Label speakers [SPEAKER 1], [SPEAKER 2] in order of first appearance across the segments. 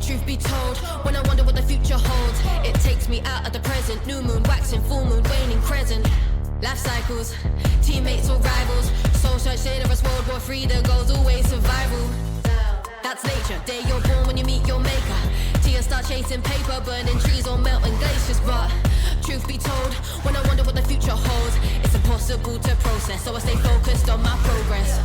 [SPEAKER 1] Truth be told, when I wonder what the future holds, it takes me out of the present. New moon waxing, full moon waning, crescent. Life cycles, teammates or rivals. Soul search dangerous, World War III, the goal's always survival. That's nature, day you're born when you meet your maker. Tears start chasing paper, burning trees or melting glaciers. But truth be told, when I wonder what the future holds, it's impossible to process, so I stay focused on my progress.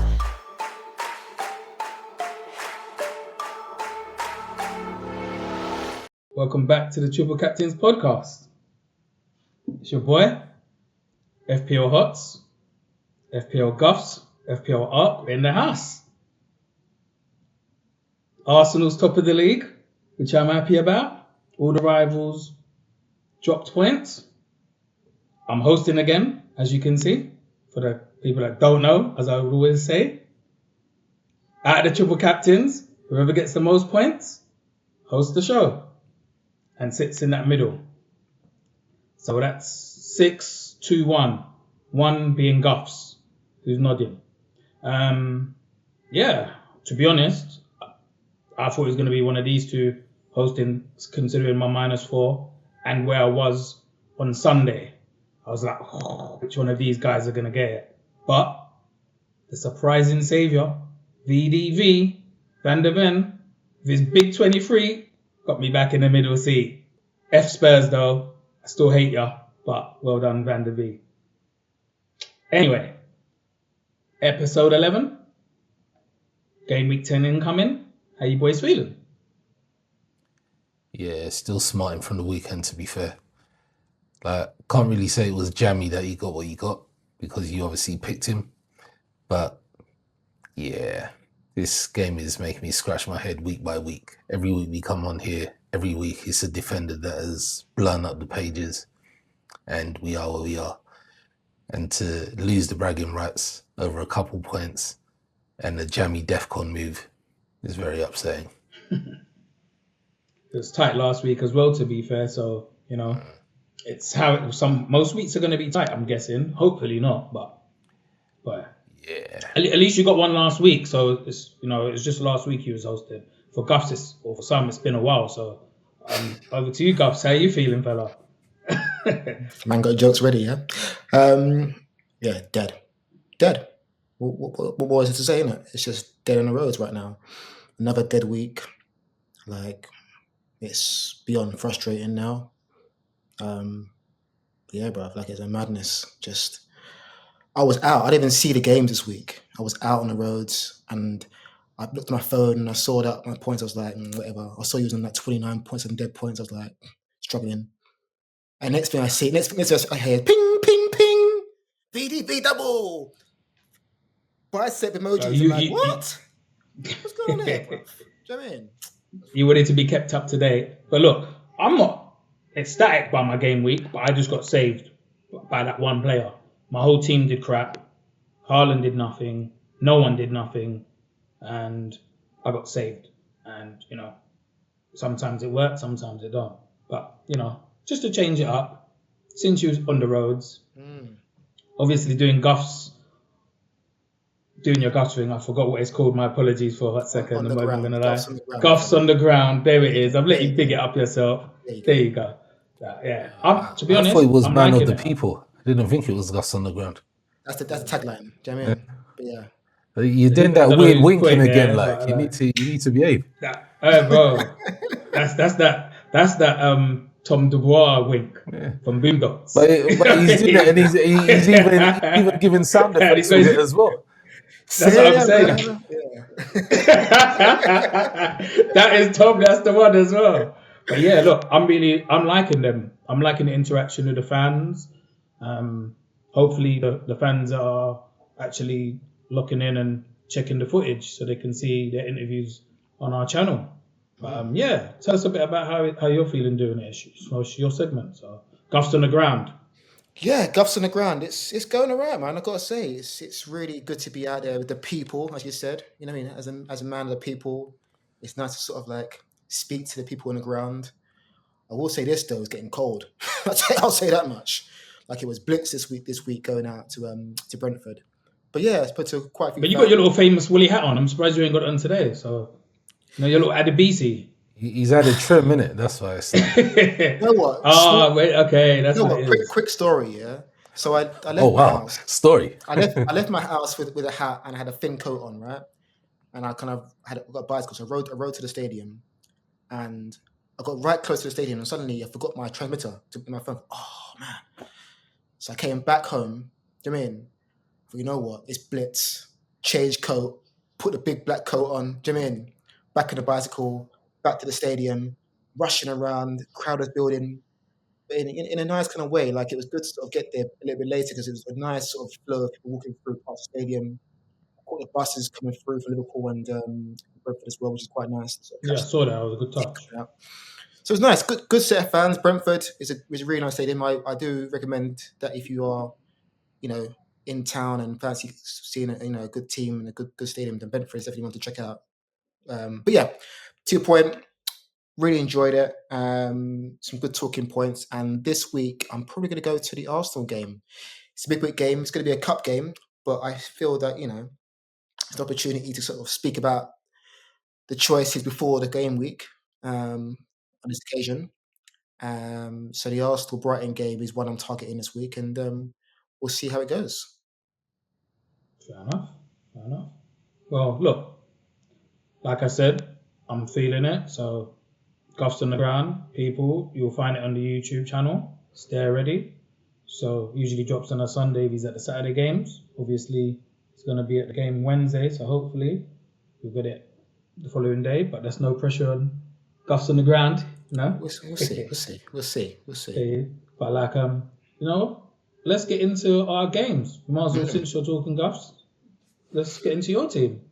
[SPEAKER 2] Welcome back to the Triple Captains podcast. It's your boy, FPL Hots, FPL Guffs, FPL Arc, we're in the house. Arsenal's top of the league, which I'm happy about. All the rivals dropped points. I'm hosting again, as you can see, for the people that don't know, as I would always say. Out of the Triple Captains, whoever gets the most points, hosts the show and sits in that middle. So that's 6-2-1. One being Guffs, who's nodding. Yeah, to be honest, I thought it was going to be one of these two hosting, considering my -4 and where I was on Sunday. I was like, oh, which one of these guys are going to get it? But the surprising saviour, VDV, Van der Ven, with his big 23, got me back in the middle seat. F Spurs though, I still hate ya, but well done, Van der V. Anyway, episode 11, game week 10 incoming. How you boys feeling?
[SPEAKER 3] Yeah, still smarting from the weekend, to be fair. Like, can't really say it was jammy that you got what you got, because you obviously picked him. But yeah, this game is making me scratch my head week by week. Every week we come on here, every week it's a defender that has blown up the pages, and we are where we are. And to lose the bragging rights over a couple points and a jammy DEFCON move is very upsetting.
[SPEAKER 2] It was tight last week as well, to be fair. So, you know, it's how most weeks are going to be tight, I'm guessing. Hopefully not, but
[SPEAKER 3] yeah.
[SPEAKER 2] At least you got one last week. So it's, you know, it's just last week you was hosted. For Guffs, or for some, it's been a while. So over to you, Guffs. How you feeling, fella?
[SPEAKER 4] Man got jokes ready, yeah? Yeah, dead. What was it to say, innit? It's just dead on the roads right now. Another dead week. Like, it's beyond frustrating now. Yeah, bro, like it's a madness. Just, I was out. I didn't even see the games this week. I was out on the roads and I looked at my phone and I saw that my points. I was like, whatever. I saw you was on like 29 points and dead points. I was like, struggling. And next thing I see, next thing I hear, ping, ping, ping, VDV double. Bicep emojis. I'm like, what? What's going on here, bro? Do you know what I mean?
[SPEAKER 2] You wanted to be kept up to date. But look, I'm not ecstatic by my game week, but I just got saved by that one player. My whole team did crap. Haaland did nothing. No one did nothing. And I got saved. And, you know, sometimes it works, sometimes it don't. But, you know, just to change it up, since you was on the roads, obviously doing your Guffs thing, I forgot what it's called. My apologies for a second. I'm not going to lie. Guffs on the ground. There it is. I've let you big it up yourself. There you go. Yeah. To be honest,
[SPEAKER 3] I thought it was
[SPEAKER 2] I'm
[SPEAKER 3] man of
[SPEAKER 2] liking
[SPEAKER 3] the
[SPEAKER 2] it.
[SPEAKER 3] people. I didn't think it was Guffs on the ground.
[SPEAKER 4] That's the tagline. Do you know what I mean? But yeah.
[SPEAKER 3] You're doing that
[SPEAKER 2] I don't
[SPEAKER 3] weird
[SPEAKER 2] know who's
[SPEAKER 3] winking
[SPEAKER 2] putting
[SPEAKER 3] again.
[SPEAKER 2] it,
[SPEAKER 3] Like
[SPEAKER 2] but,
[SPEAKER 3] you need to behave.
[SPEAKER 2] Bro, that's that Tom Dubois wink from Boondocks.
[SPEAKER 3] But he's doing it, and he's even giving sound effects with it as well.
[SPEAKER 2] That's what I'm saying. That is Tom. That's the one as well. But yeah, look, I'm liking them. I'm liking the interaction with the fans. Hopefully the fans are actually locking in and checking the footage so they can see their interviews on our channel. But yeah, tell us a bit about how you're feeling doing it. It's your segment. So Guffs on the ground.
[SPEAKER 4] Yeah, Guffs on the ground. It's going around, man. I gotta say, it's really good to be out there with the people, as you said. You know what I mean? As a man of the people, it's nice to sort of like speak to the people on the ground. I will say this though, it's getting cold. I'll say that much. Like it was blitz this week going out to Brentford. But yeah, it's put to quite a few.
[SPEAKER 2] But you got your little famous woolly hat on. I'm surprised you ain't got it on today. So, you know, your little Adibisi.
[SPEAKER 3] He's had a trim, innit? That's why it's like,
[SPEAKER 4] You know what?
[SPEAKER 2] Oh, wait, okay, that's
[SPEAKER 4] You know
[SPEAKER 2] what
[SPEAKER 4] what?
[SPEAKER 2] it is.
[SPEAKER 4] Quick story, yeah. So I
[SPEAKER 3] oh
[SPEAKER 4] left my
[SPEAKER 3] wow,
[SPEAKER 4] house.
[SPEAKER 3] story.
[SPEAKER 4] I left my house with a hat and I had a thin coat on, right? And I kind of got a bicycle, so I rode to the stadium, and I got right close to the stadium, and suddenly I forgot my transmitter to my phone. Oh man! So I came back home. Do you know what I mean? You know what? It's blitz. Change coat. Put the big black coat on. Do you know what I mean? Back on the bicycle. Back to the stadium. Rushing around. Crowd was building. In a nice kind of way. Like, it was good to sort of get there a little bit later because it was a nice sort of flow of people walking through past the stadium. Caught the buses coming through for Liverpool and Brentford as well, which is quite nice. To sort of
[SPEAKER 2] Yeah, I
[SPEAKER 4] catch
[SPEAKER 2] saw that. It was a good touch.
[SPEAKER 4] them out. So it was nice. Good set of fans. Brentford is a really nice stadium. I do recommend that if you are, in town and fancy seeing a good team and a good stadium, then Brentford is definitely one to check out. But yeah, to your point, really enjoyed it. Some good talking points. And this week, I'm probably going to go to the Arsenal game. It's a big game. It's going to be a cup game, but I feel that it's an opportunity to sort of speak about the choices before the game week on this occasion. So the Arsenal Brighton game is one I'm targeting this week, and we'll see how it goes.
[SPEAKER 2] Fair enough. Well, look, like I said, I'm feeling it. So, Guffs on the ground, people, you'll find it on the YouTube channel. Stay ready. So, usually drops on a Sunday if he's at the Saturday games. Obviously, it's going to be at the game Wednesday, so hopefully you'll get it the following day. But there's no pressure on Guffs on the ground,
[SPEAKER 4] We'll see.
[SPEAKER 2] But like, let's get into our games. We might as well, since you're talking Guffs, let's get into your team.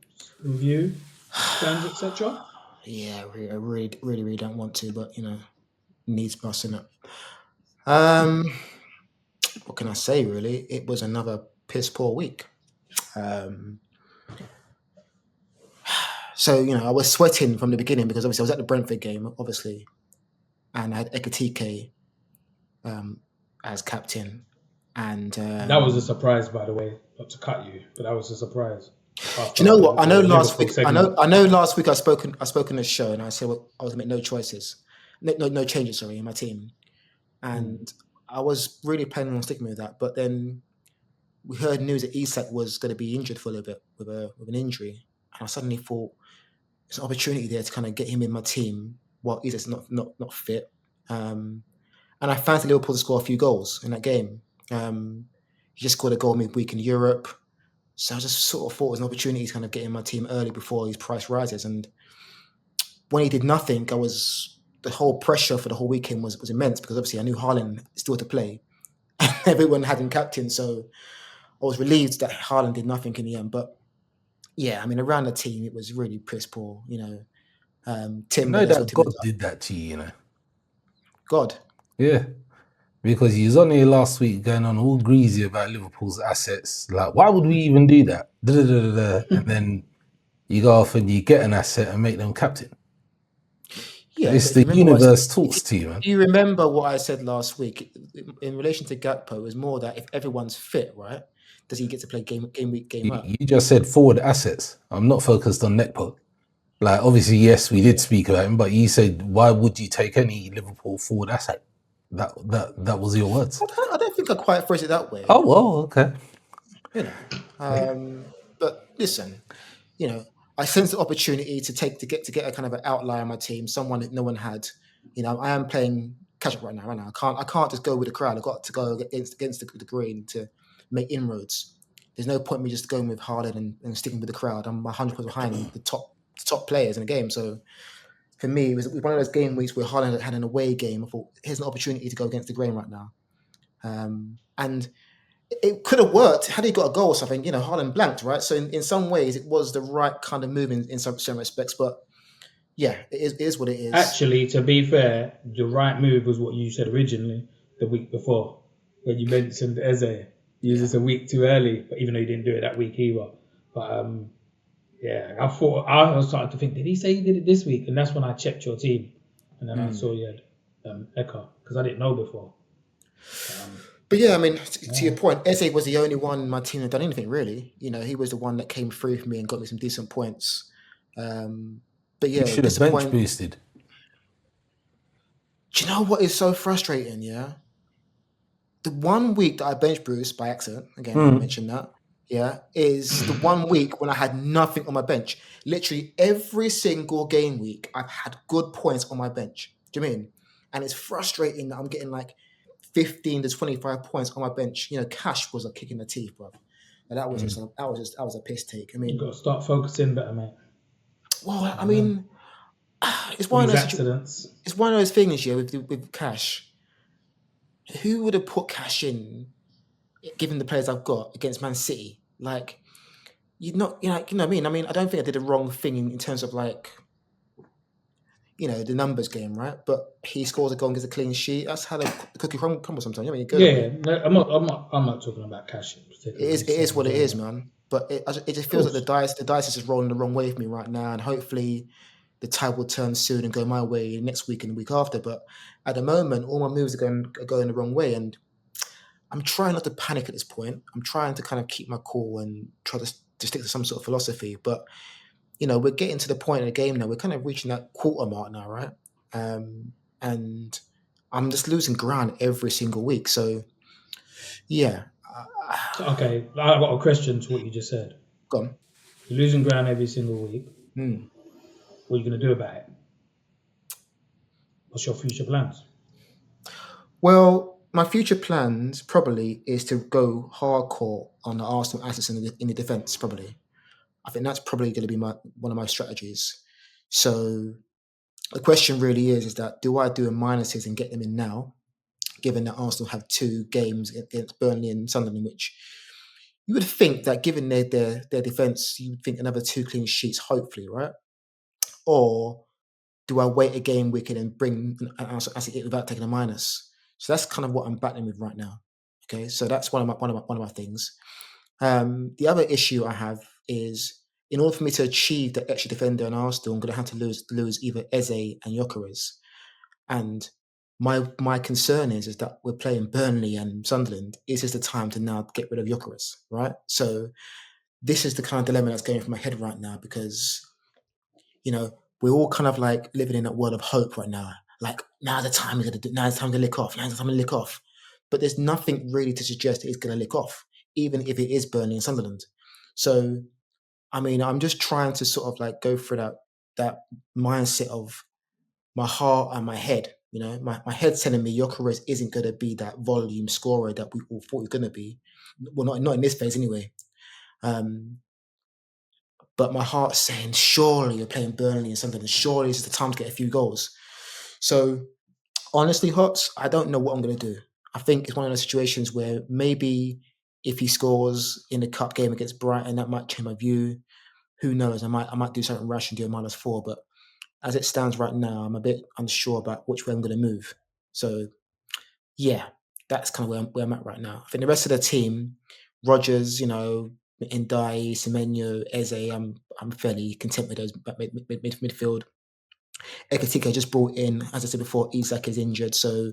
[SPEAKER 2] Review, plans, etc.
[SPEAKER 4] Yeah, I really don't want to, but needs busting up. What can I say? Really, it was another piss poor week. So I was sweating from the beginning because obviously I was at the Brentford game, obviously, and I had Ekatike as captain, and
[SPEAKER 2] That was a surprise, by the way. Not to cut you, but that was a surprise.
[SPEAKER 4] Do you know what? I know last
[SPEAKER 2] Liverpool
[SPEAKER 4] week.
[SPEAKER 2] segment.
[SPEAKER 4] I know last week I spoke on the show, and I said I was going to make no choices, no changes. Sorry, in my team, and I was really planning on sticking with that. But then we heard news that Isak was going to be injured for a little bit with an injury, and I suddenly thought there's an opportunity there to kind of get him in my team while Isak's not fit. And I fancied Liverpool to score a few goals in that game. He just scored a goal midweek in Europe. So I just sort of thought it was an opportunity to kind of get in my team early before his price rises. And when he did nothing, the whole pressure for the whole weekend was immense because obviously I knew Haaland still had to play. Everyone had him captain, so I was relieved that Haaland did nothing in the end. But yeah, I mean, around the team, it was really piss poor. Tim.
[SPEAKER 3] I know that God did that to you,
[SPEAKER 4] God.
[SPEAKER 3] Yeah. Because he was on here last week going on all greasy about Liverpool's assets. Like, why would we even do that? And then you go off and you get an asset and make them captain. Yeah, it's the universe talks to you, man.
[SPEAKER 4] Do you remember what I said last week in relation to Gakpo? It was more that if everyone's fit, right, does he get to play game week, game up?
[SPEAKER 3] You just said forward assets. I'm not focused on Nekpo. Like, obviously, yes, we did speak about him, but you said, why would you take any Liverpool forward asset? That was your words.
[SPEAKER 4] I don't think I quite phrased it that way.
[SPEAKER 3] Oh, well, okay.
[SPEAKER 4] But listen, I sense the opportunity to get a kind of an outlier on my team, someone that no one had. I am playing catch up right now. I can't just go with the crowd. I've got to go against the green to make inroads. There's no point in me just going with Haaland and sticking with the crowd. I'm 100% behind the top players in the game. So for me, it was one of those game weeks where Haaland had an away game. I thought, here's an opportunity to go against the grain right now. And it could have worked had he got a goal or something. Haaland blanked, right? So in some ways, it was the right kind of move in some respects. But yeah, it is what it is.
[SPEAKER 2] Actually, to be fair, the right move was what you said originally the week before when you mentioned Eze. You used this a week too early, but even though you didn't do it that week either. But yeah, I was starting to think, did he say he did it this week? And that's when I checked your team, and then I saw you had Eka because I didn't know before.
[SPEAKER 4] But yeah, I mean, to your point, Eze was the only one in my team that done anything really. He was the one that came through for me and got me some decent points. But yeah,
[SPEAKER 3] you should have bench boosted.
[SPEAKER 4] Do you know what is so frustrating? Yeah, the 1 week that I bench Bruce by accident, again, I mentioned that, yeah, is the 1 week when I had nothing on my bench. Literally every single game week, I've had good points on my bench. Do you mean? And it's frustrating that I'm getting like 15 to 25 points on my bench. You know, cash was a kick in the teeth, bro. And that was that was a piss take. I
[SPEAKER 2] You
[SPEAKER 4] mean,
[SPEAKER 2] got to start focusing better, mate.
[SPEAKER 4] well, I mean, it's
[SPEAKER 2] All
[SPEAKER 4] one of
[SPEAKER 2] these
[SPEAKER 4] those
[SPEAKER 2] accidents.
[SPEAKER 4] it's one of those things, yeah, with cash. Who would have put cash in, given the players I've got against Man City? Like, you know what I mean? I mean, I don't think I did the wrong thing in terms of like, the numbers game, right? But he scores a goal and gets a clean sheet. That's how the cookie crumbles sometimes. I mean, it goes
[SPEAKER 2] Yeah, no, I'm not talking about cash in particular.
[SPEAKER 4] it is what it is, man. But it just feels like the dice is just rolling the wrong way for me right now, and hopefully the tide will turn soon and go my way next week and the week after. But at the moment, all my moves are going the wrong way, and I'm trying not to panic at this point. I'm trying to kind of keep my cool and try to stick to some sort of philosophy. But we're getting to the point in the game now. We're kind of reaching that quarter mark now, right? And I'm just losing ground every single week. So yeah,
[SPEAKER 2] Okay, I've got a question to what you just said.
[SPEAKER 4] go on.
[SPEAKER 2] You're losing ground every single week. What are you going to do about it? What's your future plans?
[SPEAKER 4] Well, my future plans probably is to go hardcore on the Arsenal assets in the defence. Probably, I think that's probably going to be one of my strategies. So the question really is that do I do a minuses and get them in now, given that Arsenal have 2 games against Burnley and Sunderland, which you would think that given their defence, you would think another 2 clean sheets, hopefully, right? Or do I wait a game week and bring an Arsenal asset without taking a minus? So that's kind of what I'm battling with right now. Okay, so that's one of my things. The other issue I have is, in order for me to achieve the extra defender in Arsenal, I'm going to have to lose either Eze and Gyökeres. And my concern is that we're playing Burnley and Sunderland. Is this the time to now get rid of Gyökeres, right? So this is the kind of dilemma that's going through my head right now, because we're all kind of like living in that world of hope right now. Like, now's the time to lick off. But there's nothing really to suggest it's going to lick off, even if it is Burnley and Sunderland. So, I mean, I'm just trying to sort of like go through that mindset of my heart and my head. My head's telling me Gyökeres isn't going to be that volume scorer that we all thought he was going to be. Well, not in this phase anyway. But my heart's saying, surely you're playing Burnley and Sunderland. Surely this is the time to get a few goals. So, honestly, Hots, I don't know what I'm going to do. I think it's one of those situations where maybe if he scores in the cup game against Brighton, that might change my view. Who knows? I might do something rash and do a -4. But as it stands right now, I'm a bit unsure about which way I'm going to move. So, yeah, that's kind of where I'm at right now. I think the rest of the team, Rodgers, Ndai, Semenyo, Eze, I'm fairly content with those midfield. Ekitike just brought in, as I said before, Isak is injured, so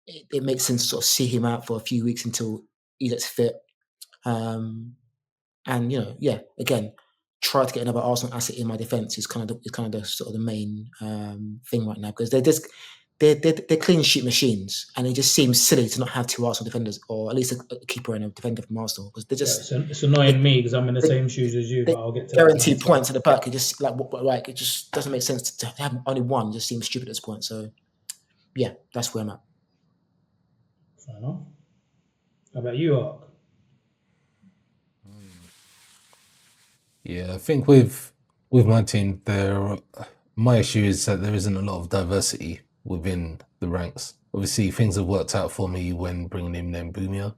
[SPEAKER 4] it makes sense to sort of see him out for a few weeks until Isak's fit. And again, try to get another Arsenal asset in my defence is kind of the sort of the main thing right now, because they're clean sheet machines, and it just seems silly to not have 2 Arsenal defenders, or at least a keeper and a defender from Arsenal, because they're just
[SPEAKER 2] it's annoying me because I'm in the same shoes as you, but I'll get to
[SPEAKER 4] guaranteed points at the back. It just it just doesn't make sense to have only one. It just seems stupid at this point. So yeah, that's where I'm at.
[SPEAKER 2] Fair enough. How about you, Ark?
[SPEAKER 3] Yeah, I think with my team, my issue is that there isn't a lot of diversity within the ranks. Obviously, things have worked out for me when bringing in Mbumia.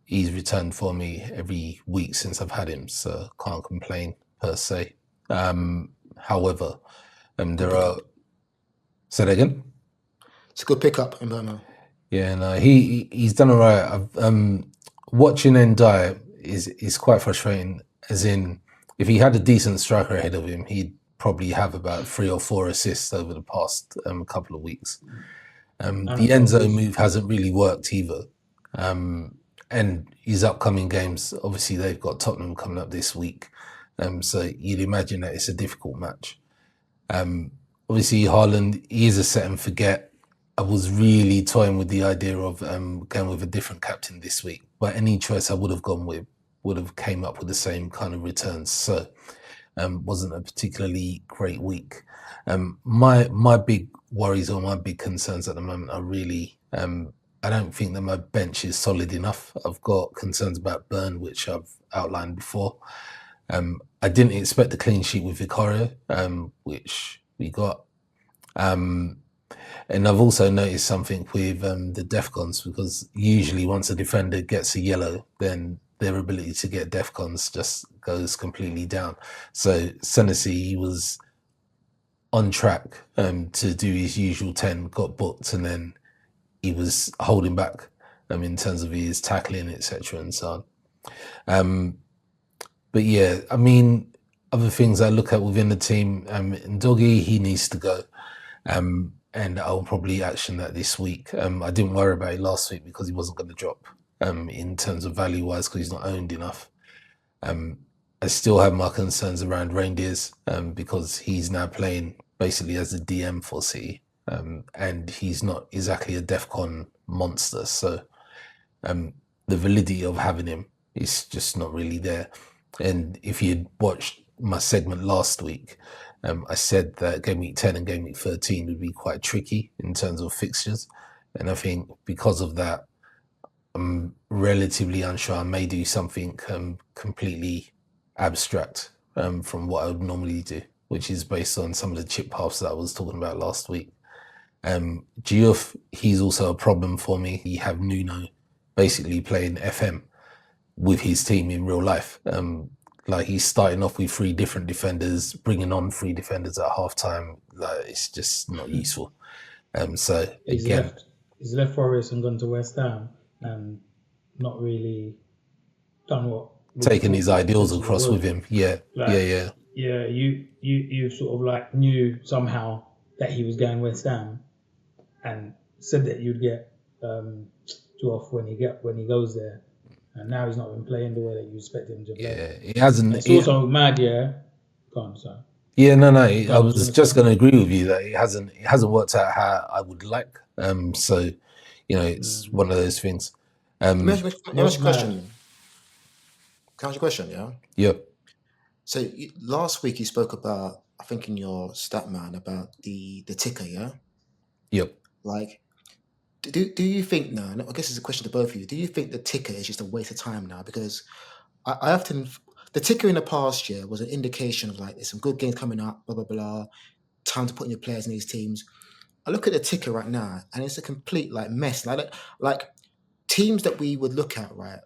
[SPEAKER 3] He's returned for me every week since I've had him, so can't complain per se. However, there are... Say that again?
[SPEAKER 4] It's a good pickup in Burma.
[SPEAKER 3] Yeah, no, he's done all right. Watching Ndai is quite frustrating, as in, if he had a decent striker ahead of him, he'd probably have about 3 or 4 assists over the past couple of weeks. The Enzo move hasn't really worked either. And his upcoming games, obviously they've got Tottenham coming up this week. So you'd imagine that it's a difficult match. obviously Haaland, he is a set and forget. I was really toying with the idea of going with a different captain this week, but any choice I would have gone with would have came up with the same kind of returns. So wasn't a particularly great week. My big worries or my big concerns at the moment are really, I don't think that my bench is solid enough. I've got concerns about Burn, which I've outlined before. I didn't expect the clean sheet with Vicario, which we got. And I've also noticed something with the Defcons, because usually once a defender gets a yellow, then their ability to get Defcons just goes completely down. So Senesi, he was on track to do his usual 10, got booked, and then he was holding back in terms of his tackling, etc. and so on. But yeah, I mean, other things I look at within the team, Ndogi, he needs to go. And I'll probably action that this week. I didn't worry about it last week because he wasn't going to drop in terms of value-wise because he's not owned enough. I still have my concerns around Reindeers because he's now playing basically as a DM for City, and he's not exactly a DEFCON monster. So the validity of having him is just not really there. And if you had watched my segment last week, I said that game week 10 and game week 13 would be quite tricky in terms of fixtures. And I think because of that, I'm relatively unsure. I may do something completely abstract from what I would normally do, which is based on some of the chip paths that I was talking about last week. Geoff, he's also a problem for me. You have Nuno basically playing FM with his team in real life. Like he's starting off with 3 different defenders, bringing on 3 defenders at halftime. Like it's just not useful. So
[SPEAKER 2] he's
[SPEAKER 3] again,
[SPEAKER 2] he's left Forest and gone to West Ham and not really done what
[SPEAKER 3] taking his ideals across with him. Yeah,
[SPEAKER 2] like,
[SPEAKER 3] yeah.
[SPEAKER 2] You sort of like knew somehow that he was going West Ham and said that you'd get Geoff when he goes there. And now he's not been playing the way that you expect him to play.
[SPEAKER 3] Yeah, he hasn't.
[SPEAKER 2] It's also mad, yeah. Go on, sorry.
[SPEAKER 3] Yeah, no. I was just going to agree with you that it hasn't worked out how I would like. So, it's one of those things.
[SPEAKER 4] Can I ask you a question? Can I ask you a question? Yeah.
[SPEAKER 3] Yep.
[SPEAKER 4] So last week you spoke about, I think in your StatMan, about the ticker, yeah.
[SPEAKER 3] Yep.
[SPEAKER 4] Like, do you think now? And I guess it's a question to both of you. Do you think the ticker is just a waste of time now? Because I often, the ticker in the past year was an indication of like there's some good games coming up, blah blah blah. Time to put in your players in these teams. I look at the ticker right now, and it's a complete like mess. Like teams that we would look at, right?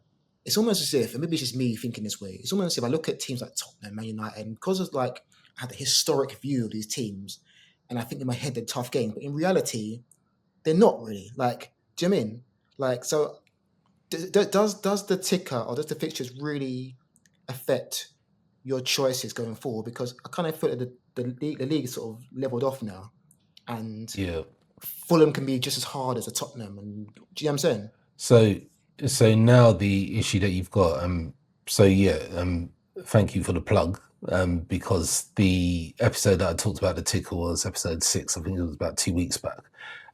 [SPEAKER 4] It's almost as if, and maybe it's just me thinking this way. It's almost as if I look at teams like Tottenham, Man United, and because of like I had the historic view of these teams, and I think in my head they're tough games, but in reality, they're not really. Like, do you know what I mean? Like, so does the ticker or does the fixtures really affect your choices going forward? Because I kind of feel that the league is sort of leveled off now, and Fulham can be just as hard as a Tottenham. And do you know what I'm saying?
[SPEAKER 3] So now the issue that you've got. Thank you for the plug. Because the episode that I talked about the ticker was episode 6. I think it was about 2 weeks back.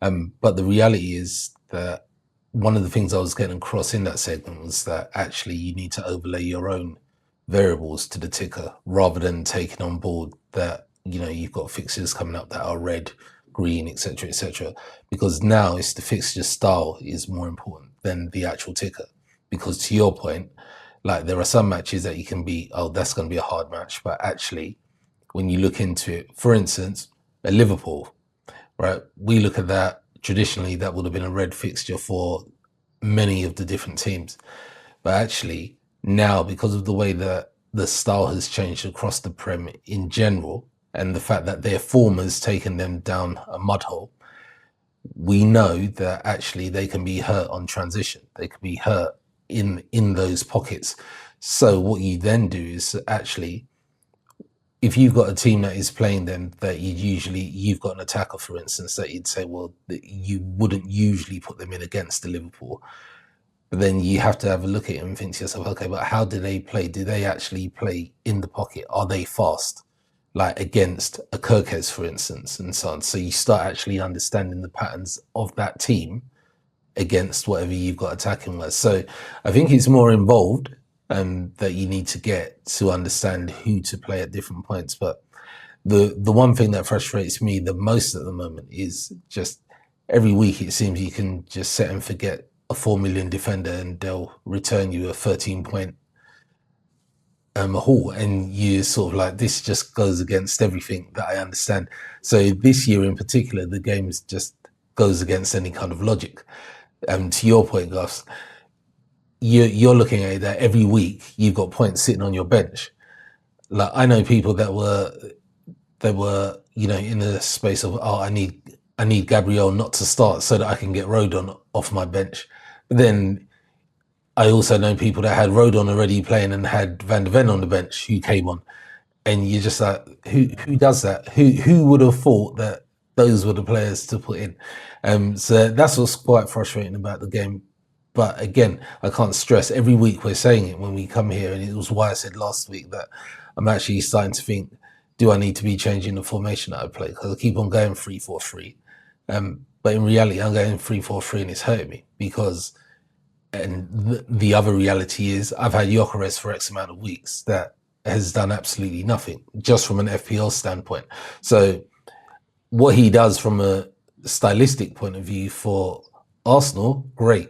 [SPEAKER 3] But the reality is that one of the things I was getting across in that segment was that actually you need to overlay your own variables to the ticker rather than taking on board that, you've got fixtures coming up that are red, green, etc., because now it's the fixture style is more important than the actual ticker. Because to your point, like there are some matches that you can be, that's going to be a hard match. But actually, when you look into it, for instance, a Liverpool, right? We look at that, traditionally that would have been a red fixture for many of the different teams. But actually now, because of the way that the style has changed across the Prem in general, and the fact that their form has taken them down a mud hole, we know that actually they can be hurt on transition. They can be hurt in those pockets. So what you then do is actually, if you've got a team that is playing them that you've got an attacker, for instance, that you'd say, well, you wouldn't usually put them in against the Liverpool. But then you have to have a look at it and think to yourself, okay, but how do they play? Do they actually play in the pocket? Are they fast? like against a Gyökeres, for instance, and so on. So you start actually understanding the patterns of that team against whatever you've got attacking wise. So I think it's more involved that you need to get to understand who to play at different points. But the one thing that frustrates me the most at the moment is just every week it seems you can just set and forget a 4 million defender and they'll return you a 13-point haul, and you sort of like, this just goes against everything that I understand. So this year in particular, the game just goes against any kind of logic. To your point, Guffs, you're looking at it that every week you've got points sitting on your bench. Like, I know people that were you know, in the space of, I need Gabriel not to start so that I can get Rodon off my bench. But then I also know people that had Rodon already playing and had Van de Ven on the bench who came on, and you're just like, who does that? Who would have thought that those were the players to put in? So that's what's quite frustrating about the game. But again, I can't stress, every week we're saying it when we come here, and it was why I said last week that I'm actually starting to think, do I need to be changing the formation that I play? Because I keep on going 3-4-3. But in reality, I'm going 3-4-3 and it's hurting me because, and the other reality is I've had Gyökeres for X amount of weeks that has done absolutely nothing, just from an FPL standpoint. So what he does from a stylistic point of view for Arsenal, great.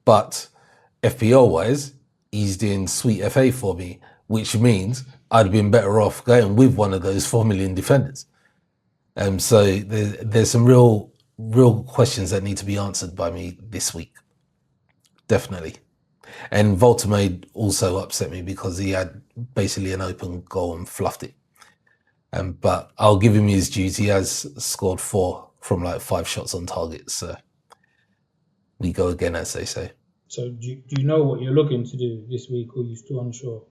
[SPEAKER 3] But FPL-wise, he's doing sweet FA for me, which means I'd have been better off going with one of those 4 million defenders. So there's some real questions that need to be answered by me this week. Definitely. And Woltermade also upset me because he had basically an open goal and fluffed it. But I'll give him his dues. He has scored 4 from like 5 shots on target. So we go again, as they say.
[SPEAKER 2] So do you know what you're looking to do this week, or are you still unsure?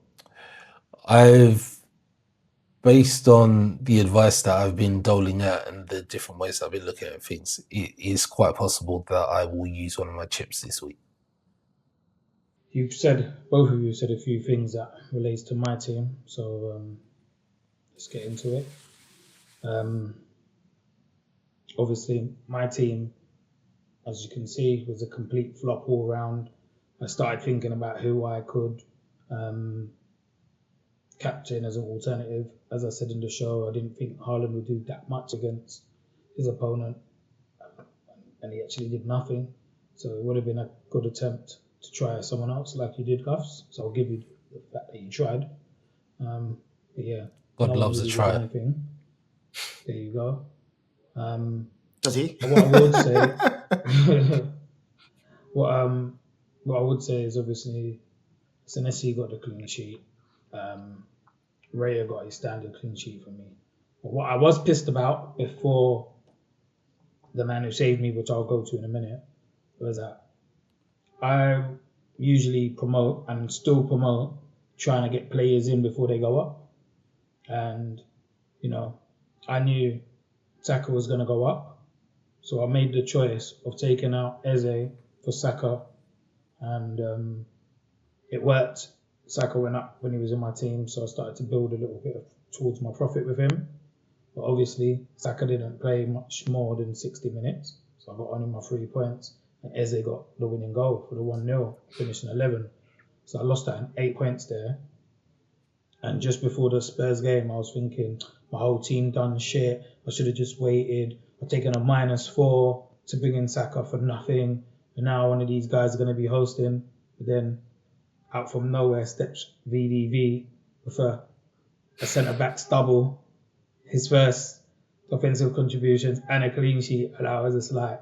[SPEAKER 3] Based on the advice that I've been doling out and the different ways I've been looking at things, it is quite possible that I will use one of my chips this week.
[SPEAKER 2] Both of you said a few things that relates to my team, so let's get into it. Obviously, my team, as you can see, was a complete flop all round. I started thinking about who I could captain as an alternative. As I said in the show, I didn't think Haaland would do that much against his opponent, and he actually did nothing. So it would have been a good attempt to try someone else like you did, Guffs. So I'll give you the fact that you tried. But yeah,
[SPEAKER 3] God loves a try.
[SPEAKER 2] Anything. There you go.
[SPEAKER 4] Does he?
[SPEAKER 2] What I would say, what I would say is obviously Senesi got the clean sheet. Raya got his standard clean sheet for me. But what I was pissed about before the man who saved me, which I'll go to in a minute, was that I usually promote and still promote trying to get players in before they go up. And, you know, I knew Saka was going to go up. So I made the choice of taking out Eze for Saka. And it worked. Saka went up when he was in my team, so I started to build a little bit towards my profit with him. But obviously, Saka didn't play much more than 60 minutes, so I got only my 3 points. And Eze got the winning goal for the 1-0, finishing 11. So I lost that 8 points there. And just before the Spurs game, I was thinking, my whole team done shit. I should have just waited. I've taken a -4 to bring in Saka for nothing. And now one of these guys are going to be hosting. But then out from nowhere steps VDV with a centre-back's double, his first offensive contributions and a clean sheet. And I was just like,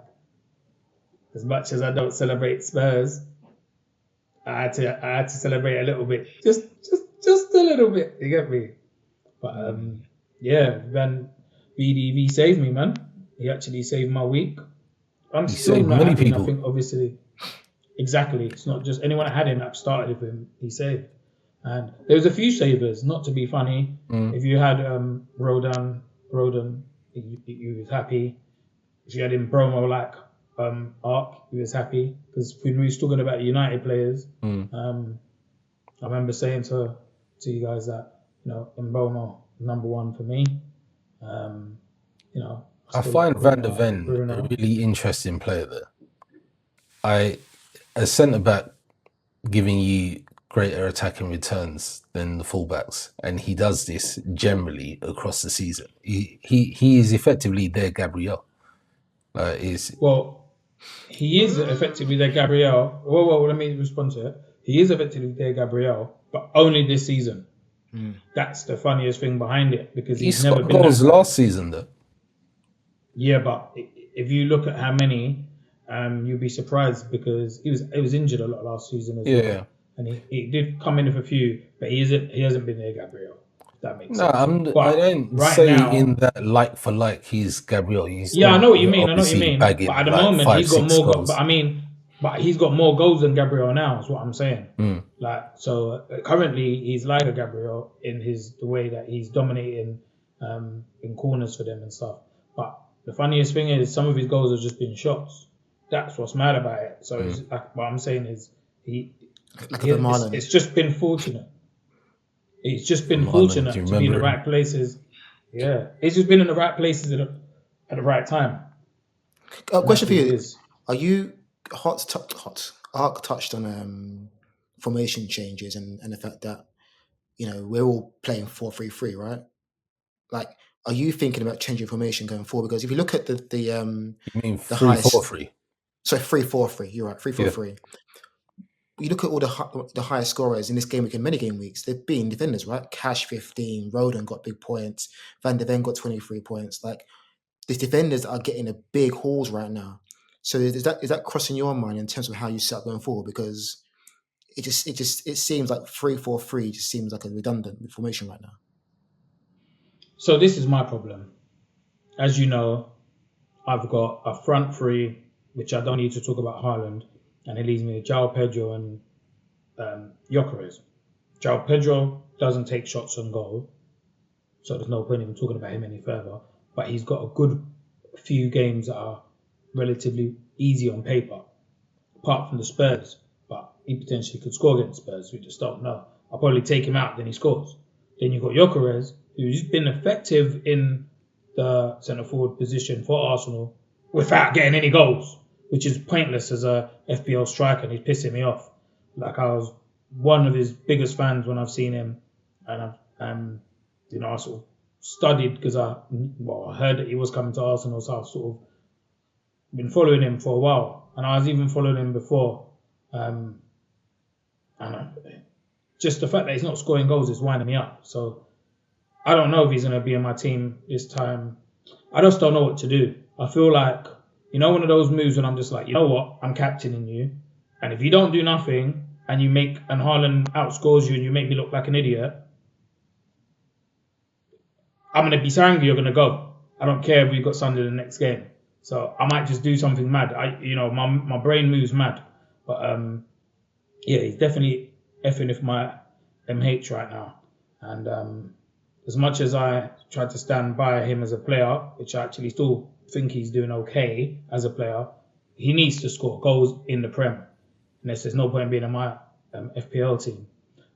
[SPEAKER 2] as much as I don't celebrate Spurs, I had to celebrate a little bit, just a little bit. You get me? But yeah, man, VDV saved me, man. He actually saved my week. I'm still not happy. People. I think obviously, exactly. It's not just anyone that had him that started with him. He saved, and there was a few savers. Not to be funny, if you had Rodon, you was happy. If you had him promo like Arc, he was happy because when we was talking about United players, I remember saying to you guys that, you know, Mbomo number one for me.
[SPEAKER 3] I
[SPEAKER 2] still
[SPEAKER 3] find
[SPEAKER 2] like
[SPEAKER 3] Van der
[SPEAKER 2] Bruno.
[SPEAKER 3] Ven a
[SPEAKER 2] Bruno.
[SPEAKER 3] really interesting player there. A centre back giving you greater attacking returns than the fullbacks, and he does this generally across the season. He is effectively their Gabriel.
[SPEAKER 2] Well, he is effectively their Gabriel. Well, let me respond to it. He is effectively their Gabriel, but only this season. That's the funniest thing behind it, because he's never
[SPEAKER 3] scored
[SPEAKER 2] been
[SPEAKER 3] goals
[SPEAKER 2] that guy.
[SPEAKER 3] last season though.
[SPEAKER 2] Yeah, but if you look at how many, you'll be surprised, because he was injured a lot last season as well. And he did come in with a few, but he hasn't been there, Gabriel. If that makes sense.
[SPEAKER 3] I don't say now, in that like for like he's Gabriel.
[SPEAKER 2] I know what you mean. But at the moment,
[SPEAKER 3] 5,
[SPEAKER 2] he's got more
[SPEAKER 3] goals.
[SPEAKER 2] But he's got more goals than Gabriel now. Is what I'm saying. Currently he's like a Gabriel in the way that he's dominating in corners for them and stuff. But the funniest thing is, some of his goals have just been shots. That's what's mad about it. So it's what I'm saying is it's just been fortunate. It's just been fortunate to be in the right places. Yeah, it's just been in the right places at the right time.
[SPEAKER 4] Question for you: are you Arc touched on formation changes and the fact that we're all playing 4-3-3, right? Like, are you thinking about changing formation going forward? Because if you look at the
[SPEAKER 3] you mean 3-4-3?
[SPEAKER 4] Sorry, 3-4-3. You're right, 3-4-3. Yeah. You look at all the highest scorers in this game week and many game weeks, they've been defenders, right? Cash 15, Roden got big points, Van der Ven got 23 points. Like, these defenders are getting a big hauls right now. So is that crossing your mind in terms of how you set up going forward? Because it seems like 3-4-3 just seems like a redundant formation right now.
[SPEAKER 2] So this is my problem. As you know, I've got a front three, which I don't need to talk about Haaland, and it leaves me with João Pedro and Gyökeres. João Pedro doesn't take shots on goal, so there's no point in talking about him any further. But he's got a good few games that are relatively easy on paper, apart from the Spurs. But he potentially could score against Spurs. We just don't know. I'll probably take him out, then he scores. Then you've got Gyökeres, who's been effective in the centre forward position for Arsenal without getting any goals, which is pointless as a FPL striker, and he's pissing me off. Like, I was one of his biggest fans when I've seen him, and I sort of studied because I heard that he was coming to Arsenal, so I've sort of been following him for a while, and I was even following him before. Just the fact that he's not scoring goals is winding me up. So I don't know if he's going to be in my team this time. I just don't know what to do. I feel like, one of those moves when I'm just like, you know what, I'm captaining you, and if you don't do nothing and Haaland outscores you and you make me look like an idiot, I'm going to be angry, you're going to go. I don't care if we've got Sunderland the next game. So I might just do something mad. My brain moves mad. But he's definitely effing with my MH right now. And as much as I try to stand by him as a player, which I actually still think he's doing okay as a player, he needs to score goals in the Prem. Unless there's no point being in my FPL team.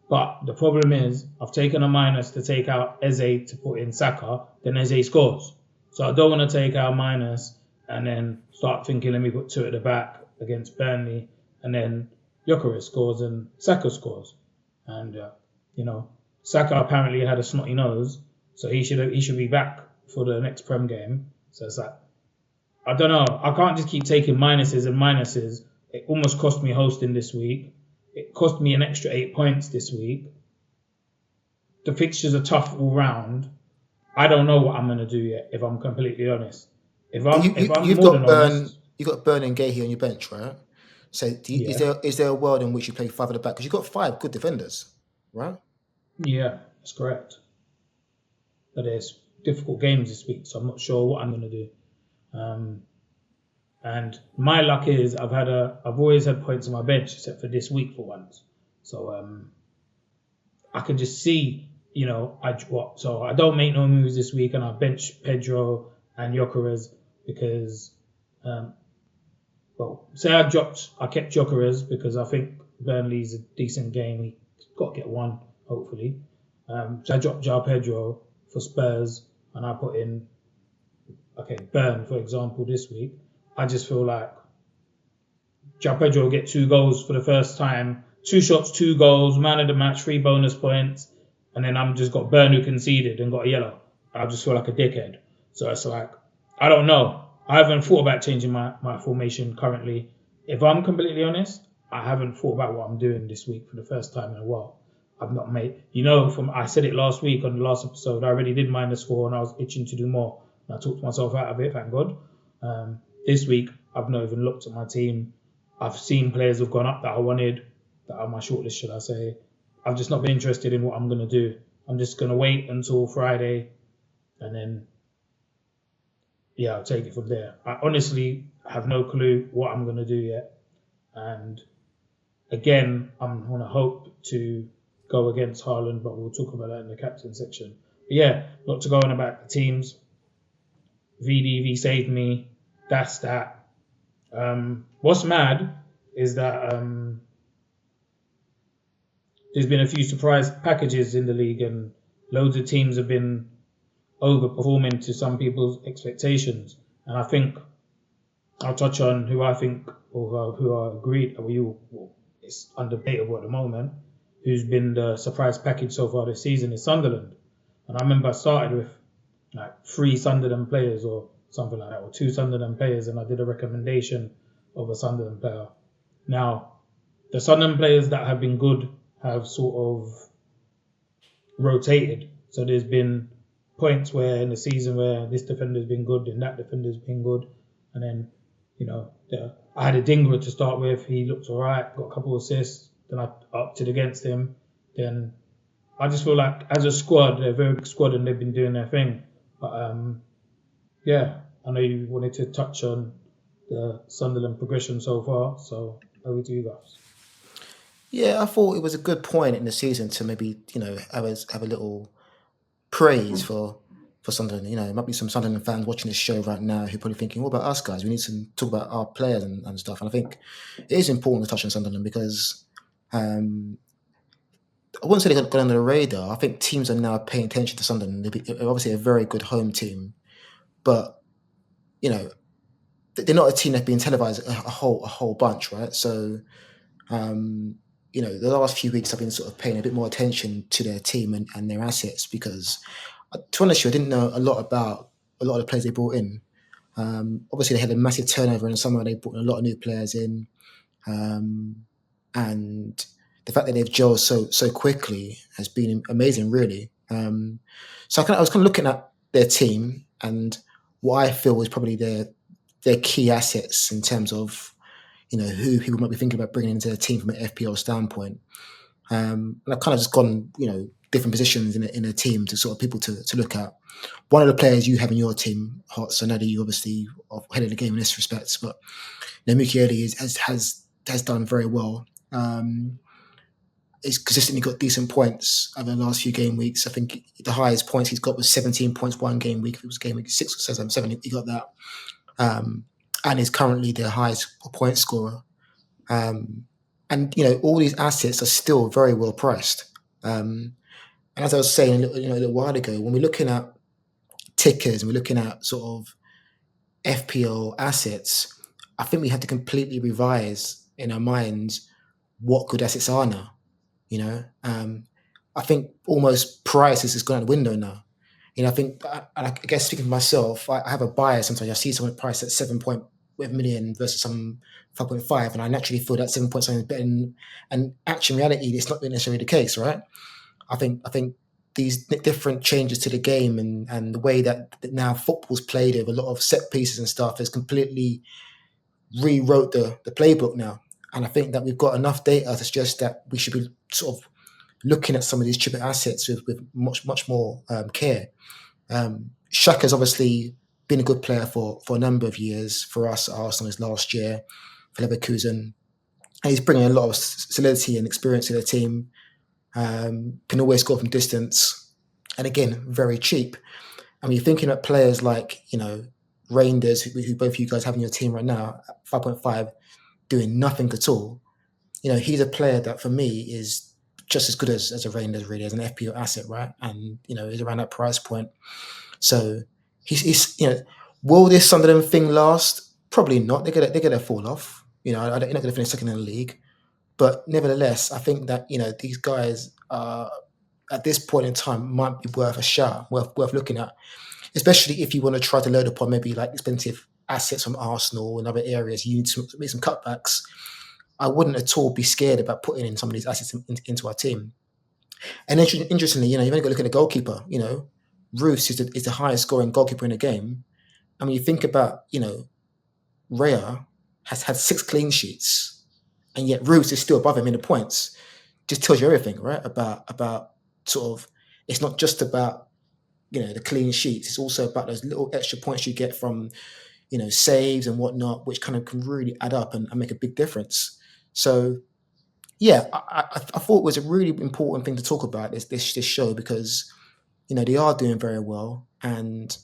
[SPEAKER 2] But the problem is, I've taken a minus to take out Eze to put in Saka, then Eze scores. So I don't want to take out minus and then start thinking, let me put two at the back against Burnley, and then Gyökeres scores and Saka scores. And, Saka apparently had a snotty nose, so he should be back for the next Prem game. So it's like, I don't know. I can't just keep taking minuses and minuses. It almost cost me hosting this week. It cost me an extra 8 points this week. The fixtures are tough all round. I don't know what I'm going to do yet, if I'm completely honest. You've got
[SPEAKER 4] Burn and Gahey on your bench, right? So is there a world in which you play 5 at the back? Because you've got 5 good defenders, right?
[SPEAKER 2] Yeah, that's correct. But there's difficult games this week, so I'm not sure what I'm going to do. And my luck is I've always had points on my bench, except for this week for once. So I can just see, so I don't make no moves this week, and I bench Pedro and Gyökeres because, say I kept Gyökeres because I think Burnley's a decent game. He's got to get one, hopefully. So I dropped João Pedro for Spurs and I put in, Burn, for example, this week, I just feel like João Pedro will get 2 goals for the first time, 2 shots, 2 goals, man of the match, 3 bonus points, and then I'm just got Burn who conceded and got a yellow. I just feel like a dickhead. So it's like, I don't know. I haven't thought about changing my formation currently. If I'm completely honest, I haven't thought about what I'm doing this week for the first time in a while. I've not made, I said it last week on the last episode, I already did -4 and I was itching to do more. And I talked myself out of it, thank God. This week, I've not even looked at my team. I've seen players who've gone up that I wanted, that are my shortlist, should I say. I've just not been interested in what I'm going to do. I'm just going to wait until Friday and then, I'll take it from there. I honestly have no clue what I'm going to do yet. And again, I'm going to hope to go against Haaland, but we'll talk about that in the captain section. But not to go on about the teams. VDV saved me. That's that. What's mad is that there's been a few surprise packages in the league and loads of teams have been overperforming to some people's expectations. And I think I'll touch on who I think or who I agreed it's undebatable at the moment, who's been the surprise package so far this season is Sunderland. And I remember I started with like 3 Sunderland players or something like that, or 2 Sunderland players, and I did a recommendation of a Sunderland player. Now, the Sunderland players that have been good have sort of rotated. So there's been points where in the season where this defender's been good and that defender's been good. And then, I had a Dingra to start with. He looked all right, got a couple of assists. Then I opted against him. Then I just feel like as a squad, they're a very big squad and they've been doing their thing. But I know you wanted to touch on the Sunderland progression so far. So over to you guys.
[SPEAKER 4] Yeah, I thought it was a good point in the season to maybe, have a little praise for Sunderland. There might be some Sunderland fans watching this show right now who are probably thinking, what about us guys? We need to talk about our players and stuff. And I think it is important to touch on Sunderland because I wouldn't say they got under the radar. I think teams are now paying attention to Sunderland. They're obviously a very good home team, but they're not a team that's being televised a whole bunch, right? So, the last few weeks I've been sort of paying a bit more attention to their team and their assets because, to be honest, I didn't know a lot about a lot of the players they brought in. Obviously, they had a massive turnover in the summer. They brought in a lot of new players in, and the fact that they've gelled so quickly has been amazing, really. So I was kind of looking at their team and what I feel was probably their key assets in terms of who people might be thinking about bringing into the team from an FPL standpoint. And I've kind of just gone different positions in a team to sort of people to look at. One of the players you have in your team, Hots, I know that you obviously are ahead of the game in this respect, but Mukiele has done very well. He's consistently got decent points over the last few game weeks. I think the highest points he's got was 17 points one game week. If it was game week 6 or 7, he got that. And is currently their highest point scorer. And all these assets are still very well priced. And as I was saying a little while ago, when we're looking at tickers and we're looking at sort of FPL assets, I think we have to completely revise in our minds what good assets are now. I think almost price is gone out the window now. I think, and I guess speaking for myself, I have a bias sometimes. I see someone priced at 7 million versus some 5.5, and I naturally feel that 7 point something is better. And actually, in reality, it's not necessarily the case, right? I think these different changes to the game and the way that now football's played with a lot of set pieces and stuff has completely rewrote the playbook now. And I think that we've got enough data to suggest that we should be sort of looking at some of these cheaper assets with much more care. Saka's obviously been a good player for a number of years for us at Arsenal his last year for Leverkusen. And he's bringing a lot of solidity and experience to the team. Can always score from distance. And again, very cheap. And when you're thinking about players like, Reinders, who both of you guys have in your team right now, 5.5, doing nothing at all. He's a player that for me is just as good as a Reinders really, as an FPL asset, right? And he's around that price point. So he's will this Sunderland thing last? Probably not. They're gonna fall off. They're not gonna finish second in the league. But nevertheless, I think that these guys at this point in time might be worth a shot, worth looking at, especially if you want to try to load upon maybe like expensive assets from Arsenal and other areas. You need to make some cutbacks. I wouldn't at all be scared about putting in some of these assets into our team. And interestingly, you've only got to look at the goalkeeper. Roos is the highest scoring goalkeeper in the game. I mean, you think about, Raya has had 6 clean sheets, and yet Roos is still above him in the points. Just tells you everything, right? About sort of, it's not just about, the clean sheets. It's also about those little extra points you get from, saves and whatnot, which kind of can really add up and make a big difference. So, yeah, I thought it was a really important thing to talk about this show because, they are doing very well and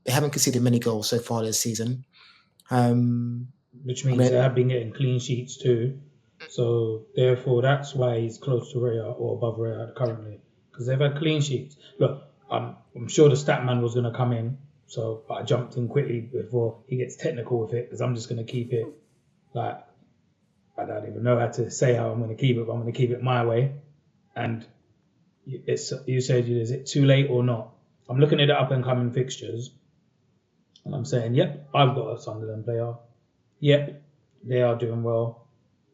[SPEAKER 4] they haven't conceded many goals so far this season.
[SPEAKER 2] Which means they have been getting clean sheets too. So therefore, that's why he's close to Raya or above Raya currently, because they've had clean sheets. Look, I'm sure the stat man was going to come in, so I jumped in quickly before he gets technical with it, because I'm just going to keep it like, I don't even know how to say how I'm going to keep it, but I'm going to keep it my way. And you said, is it too late or not? I'm looking at the up and coming fixtures, and I'm saying, yep, I've got a Sunderland player. Yep, they are doing well.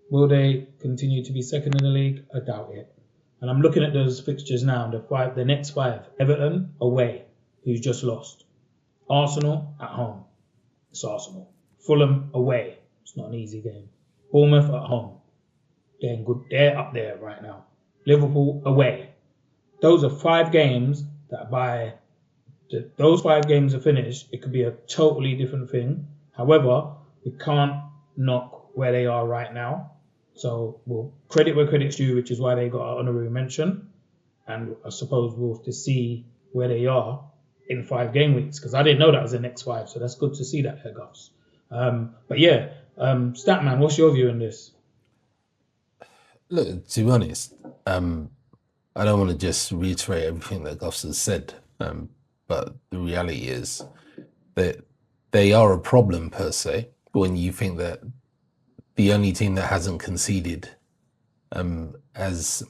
[SPEAKER 2] Will they continue to be second in the league? I doubt it. And I'm looking at those fixtures now, the next 5. Everton away, who's just lost. Arsenal at home. It's Arsenal. Fulham away. It's not an easy game. Bournemouth at home. They're good. They're up there right now. Liverpool away. Those are 5 games that by those 5 games are finished, it could be a totally different thing. However, we can't knock where they are right now. So we'll credit where credit's due, which is why they got an honorary mention. And I suppose we'll have to see where they are in 5 game weeks, because I didn't know that was the next 5. So that's good to see that here, Guffs. But yeah, Statman, what's your view on this?
[SPEAKER 3] Look, to be honest, I don't want to just reiterate everything that Guffs has said, but the reality is that they are a problem per se when you think that the only team that hasn't conceded as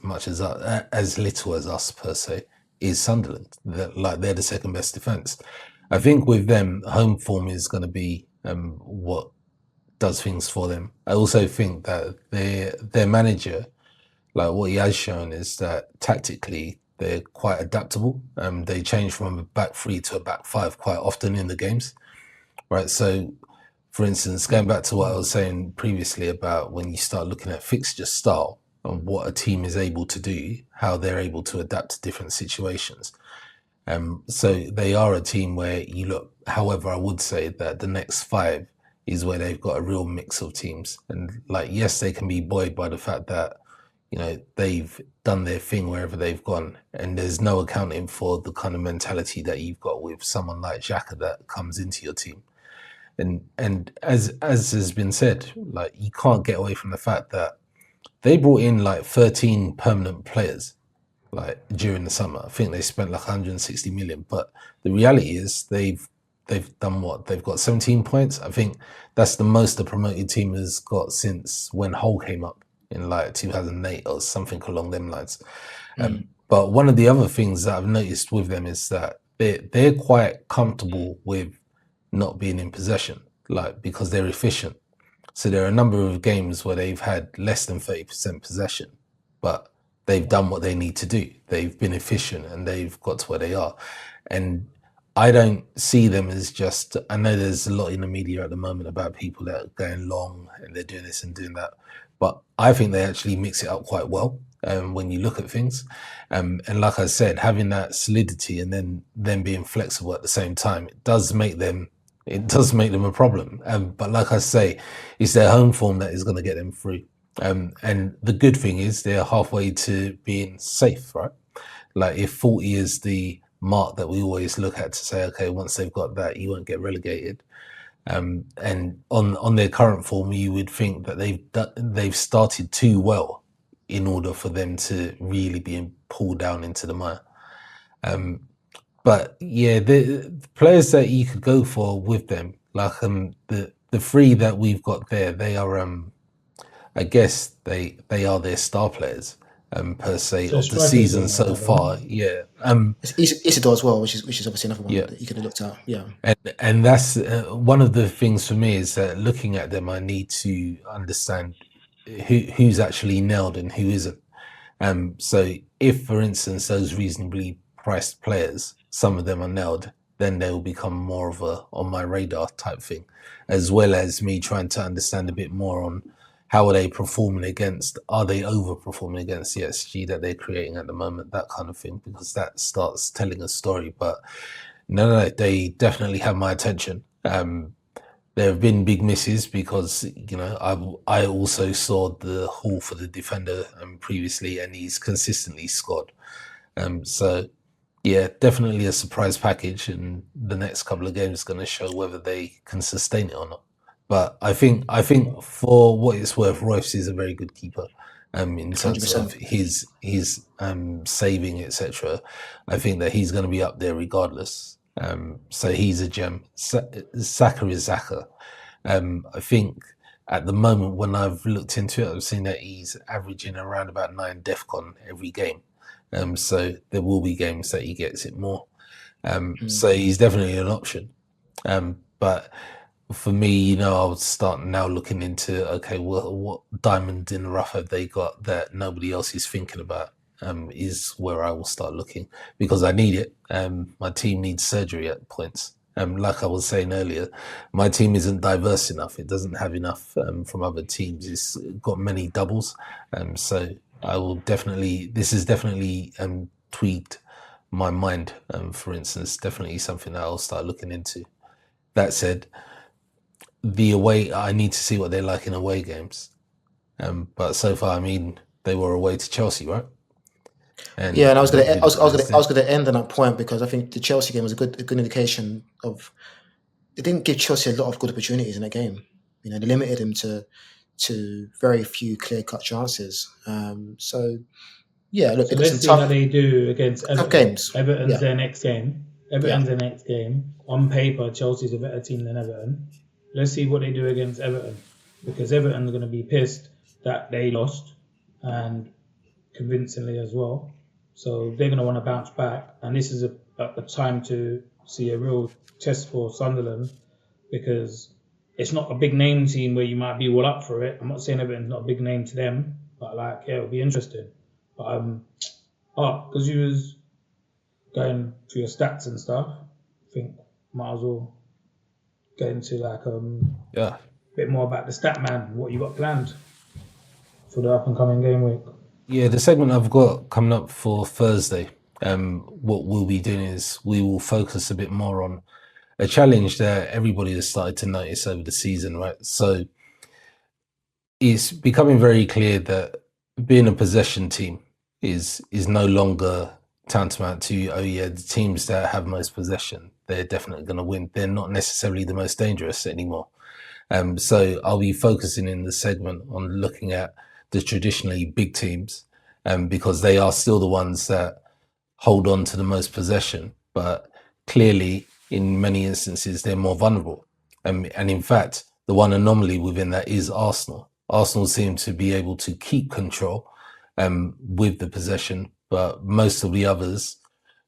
[SPEAKER 3] little as us per se is Sunderland. They're the second best defence. I think with them, home form is going to be what does things for them. I also think that their manager, like what he has shown, is that tactically they're quite adaptable. They change from a back 3 to a back 5 quite often in the games, right? So, for instance, going back to what I was saying previously about when you start looking at fixture style and what a team is able to do, how they're able to adapt to different situations. So they are a team where you look. However, I would say that the next 5 is where they've got a real mix of teams. And yes, they can be buoyed by the fact that, they've done their thing wherever they've gone. And there's no accounting for the kind of mentality that you've got with someone like Xhaka that comes into your team. And as has been said, you can't get away from the fact that they brought in 13 permanent players during the summer. I think they spent 160 million. But the reality is they've done what? They've got 17 points. I think that's the most the promoted team has got since when Hull came up in 2008 or something along them lines. But one of the other things that I've noticed with them is that they're quite comfortable with not being in possession, because they're efficient. So there are a number of games where they've had less than 30% possession, but they've done what they need to do. They've been efficient and they've got to where they are. And I don't see them as just, I know there's a lot in the media at the moment about people that are going long and they're doing this and doing that, but I think they actually mix it up quite well when you look at things. And like I said, having that solidity and then them being flexible at the same time, it does make them a problem. But like I say, it's their home form that is going to get them through. And the good thing is they're halfway to being safe, right? If 40 is the mark that we always look at to say, okay, once they've got that, you won't get relegated. And on their current form, you would think that they've started too well in order for them to really be pulled down into the mire. But yeah, the players that you could go for with them, like the three that we've got there, they are I guess they are their star players per se
[SPEAKER 2] So
[SPEAKER 3] of the
[SPEAKER 2] strikers
[SPEAKER 3] season
[SPEAKER 2] don't
[SPEAKER 3] so
[SPEAKER 2] matter,
[SPEAKER 3] far. Yeah.
[SPEAKER 4] It's Isidore as well, which is obviously another one
[SPEAKER 3] Yeah.
[SPEAKER 4] that you could have looked at. Yeah.
[SPEAKER 3] And that's one of the things for me is that looking at them, I need to understand who's actually nailed and who isn't. So if, for instance, those reasonably priced players, some of them are nailed, then they will become more of a on my radar type thing, as well as me trying to understand a bit more on how are they performing against, are they overperforming against the XG that they're creating at the moment, that kind of thing, because that starts telling a story. But no, they definitely have my attention. There have been big misses because, you know, I also saw the haul for the defender previously, and he's consistently scored. So yeah, definitely a surprise package, and the next couple of games is going to show whether they can sustain it or not. But I think for what it's worth, Royce is a very good keeper. In terms
[SPEAKER 4] 100%.
[SPEAKER 3] of his saving, etc. I think that he's going to be up there regardless. So he's a gem. Saka is Saka. I think at the moment when I've looked into it, I've seen that he's averaging around about 9 DEFCON every game. So there will be games that he gets it more. So he's definitely an option. But for me, you know, I'll start now looking into, okay, what diamond in the rough have they got that nobody else is thinking about, is where I will start looking, because I need it. My team needs surgery at points. Like I was saying earlier, my team isn't diverse enough. It doesn't have enough from other teams. It's got many doubles. So I will definitely, this has definitely tweaked my mind, for instance, definitely something that I'll start looking into. That said, the away, I need to see what they're like in away games. But so far, I mean, they were away to Chelsea, right? And
[SPEAKER 4] Yeah, and I was gonna end on that point because I think the Chelsea game was a good indication of. It didn't give Chelsea a lot of good opportunities in that game. You know, they limited him to very few clear cut chances. So yeah, look,
[SPEAKER 2] So
[SPEAKER 4] it's
[SPEAKER 2] let's
[SPEAKER 4] some
[SPEAKER 2] see how
[SPEAKER 4] tough
[SPEAKER 2] they do against Everton.
[SPEAKER 4] games.
[SPEAKER 2] Everton's
[SPEAKER 4] Yeah.
[SPEAKER 2] their next game. Everton's their next game. On paper, Chelsea's a better team than Everton. Let's see what they do against Everton, because Everton's going to be pissed that they lost, and convincingly as well. So they're going to want to bounce back, and this is a time to see a real test for Sunderland, because it's not a big name team where you might be all up for it. I'm not saying Everton's not a big name to them, but like, yeah, it'll be interesting. But because you was going through your stats and stuff, I think might as well get into like
[SPEAKER 3] yeah,
[SPEAKER 2] a bit more about the stat man, what you got planned for the up and coming game week.
[SPEAKER 3] Yeah, the segment I've got coming up for Thursday, what we'll be doing is we will focus a bit more on a challenge that everybody has started to notice over the season, right? So it's becoming very clear that being a possession team is no longer tantamount to, oh yeah, the teams that have most possession, they're definitely going to win. They're not necessarily the most dangerous anymore. So I'll be focusing in the segment on looking at the traditionally big teams, because they are still the ones that hold on to the most possession, but clearly in many instances they're more vulnerable. And in fact, the one anomaly within that is Arsenal. Arsenal seem to be able to keep control with the possession, but most of the others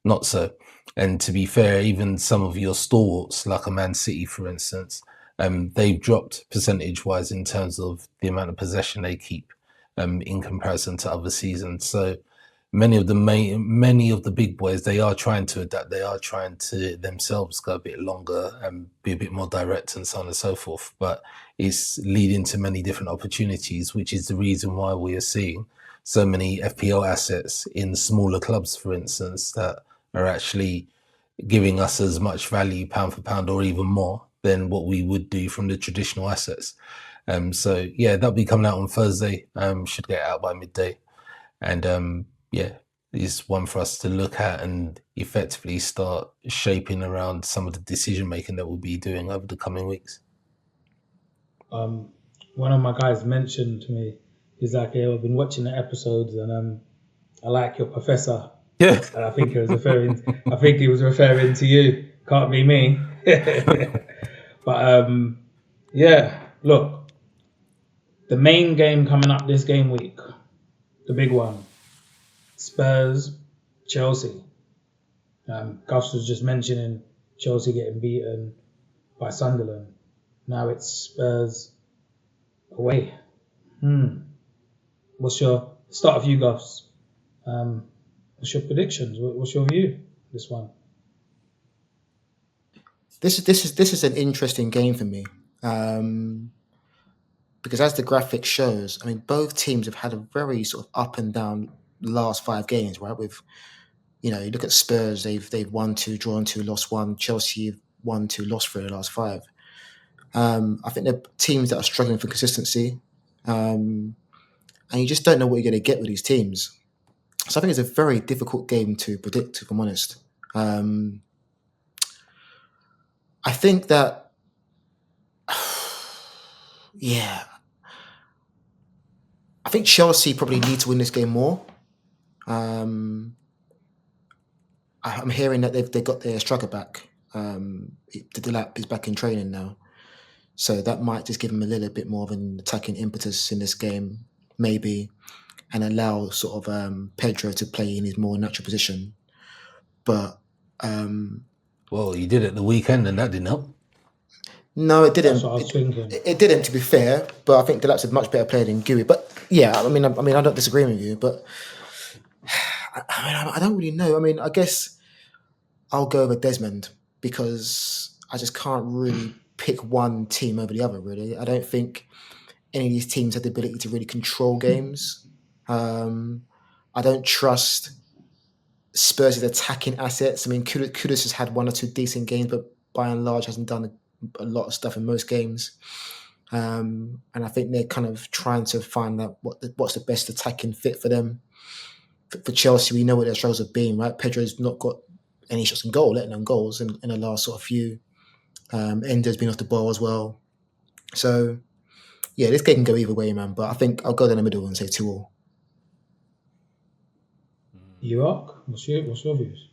[SPEAKER 3] not so. And to be fair, even some of your stalwarts, like a Man City, for instance, they've dropped percentage-wise in terms of the amount of possession they keep in comparison to other seasons. So many of the big boys, they are trying to adapt. They are trying to themselves go a bit longer and be a bit more direct and so on and so forth. But it's leading to many different opportunities, which is the reason why we are seeing so many FPL assets in smaller clubs, for instance, that are actually giving us as much value pound for pound or even more than what we would do from the traditional assets. So yeah, that'll be coming out on Thursday. Should get out by midday. And yeah, it's one for us to look at and effectively start shaping around some of the decision making that we'll be doing over the coming weeks.
[SPEAKER 2] One of my guys mentioned to me He's like, yeah, I've been watching the episodes and I like your professor.
[SPEAKER 3] Yeah.
[SPEAKER 2] And I think he was referring to you. Can't be me. But yeah, look, the main game coming up this game week, the big one, Spurs, Chelsea. Guffs was just mentioning Chelsea getting beaten by Sunderland. Now it's Spurs away. What's your start of you, Guffs? What's your predictions? What's your view? This one.
[SPEAKER 4] This is an interesting game for me, because as the graphic shows, I mean, both teams have had a very sort of up and down last 5 games, right? With you look at Spurs, they've won 2, drawn 2, lost 1. Chelsea have won 2, lost 3 of the last 5. I think they're teams that are struggling for consistency, and you just don't know what you're going to get with these teams. So I think it's a very difficult game to predict, if I'm honest. I think that, yeah, I think Chelsea probably need to win this game more. I'm hearing that they've got their striker back. Delap is back in training now, so that might just give him a little bit more of an attacking impetus in this game, maybe, and allow sort of Pedro to play in his more natural position. But
[SPEAKER 3] Well, he did it the weekend, and that didn't help.
[SPEAKER 4] no, it didn't.
[SPEAKER 2] That's what I was thinking.
[SPEAKER 4] It didn't, to be fair. But I think Delap's a much better player than Gui. But yeah, I mean, I don't disagree with you. But I don't really know. I mean, I guess I'll go over Desmond because I just can't really pick one team over the other. Really, I don't think any of these teams have the ability to really control games. I don't trust Spurs' attacking assets. I mean, Kudus has had 1 or 2 decent games, but by and large hasn't done a lot of stuff in most games. And I think they're kind of trying to find out what's the best attacking fit for them. For Chelsea, we know what their struggles have been, right? Pedro's not got any shots in goal, letting them goals in the last sort of few. Endo's been off the ball as well. So, yeah, this game can go either way, man. But I think I'll go down the middle and say 2-2.
[SPEAKER 2] York, what's your views?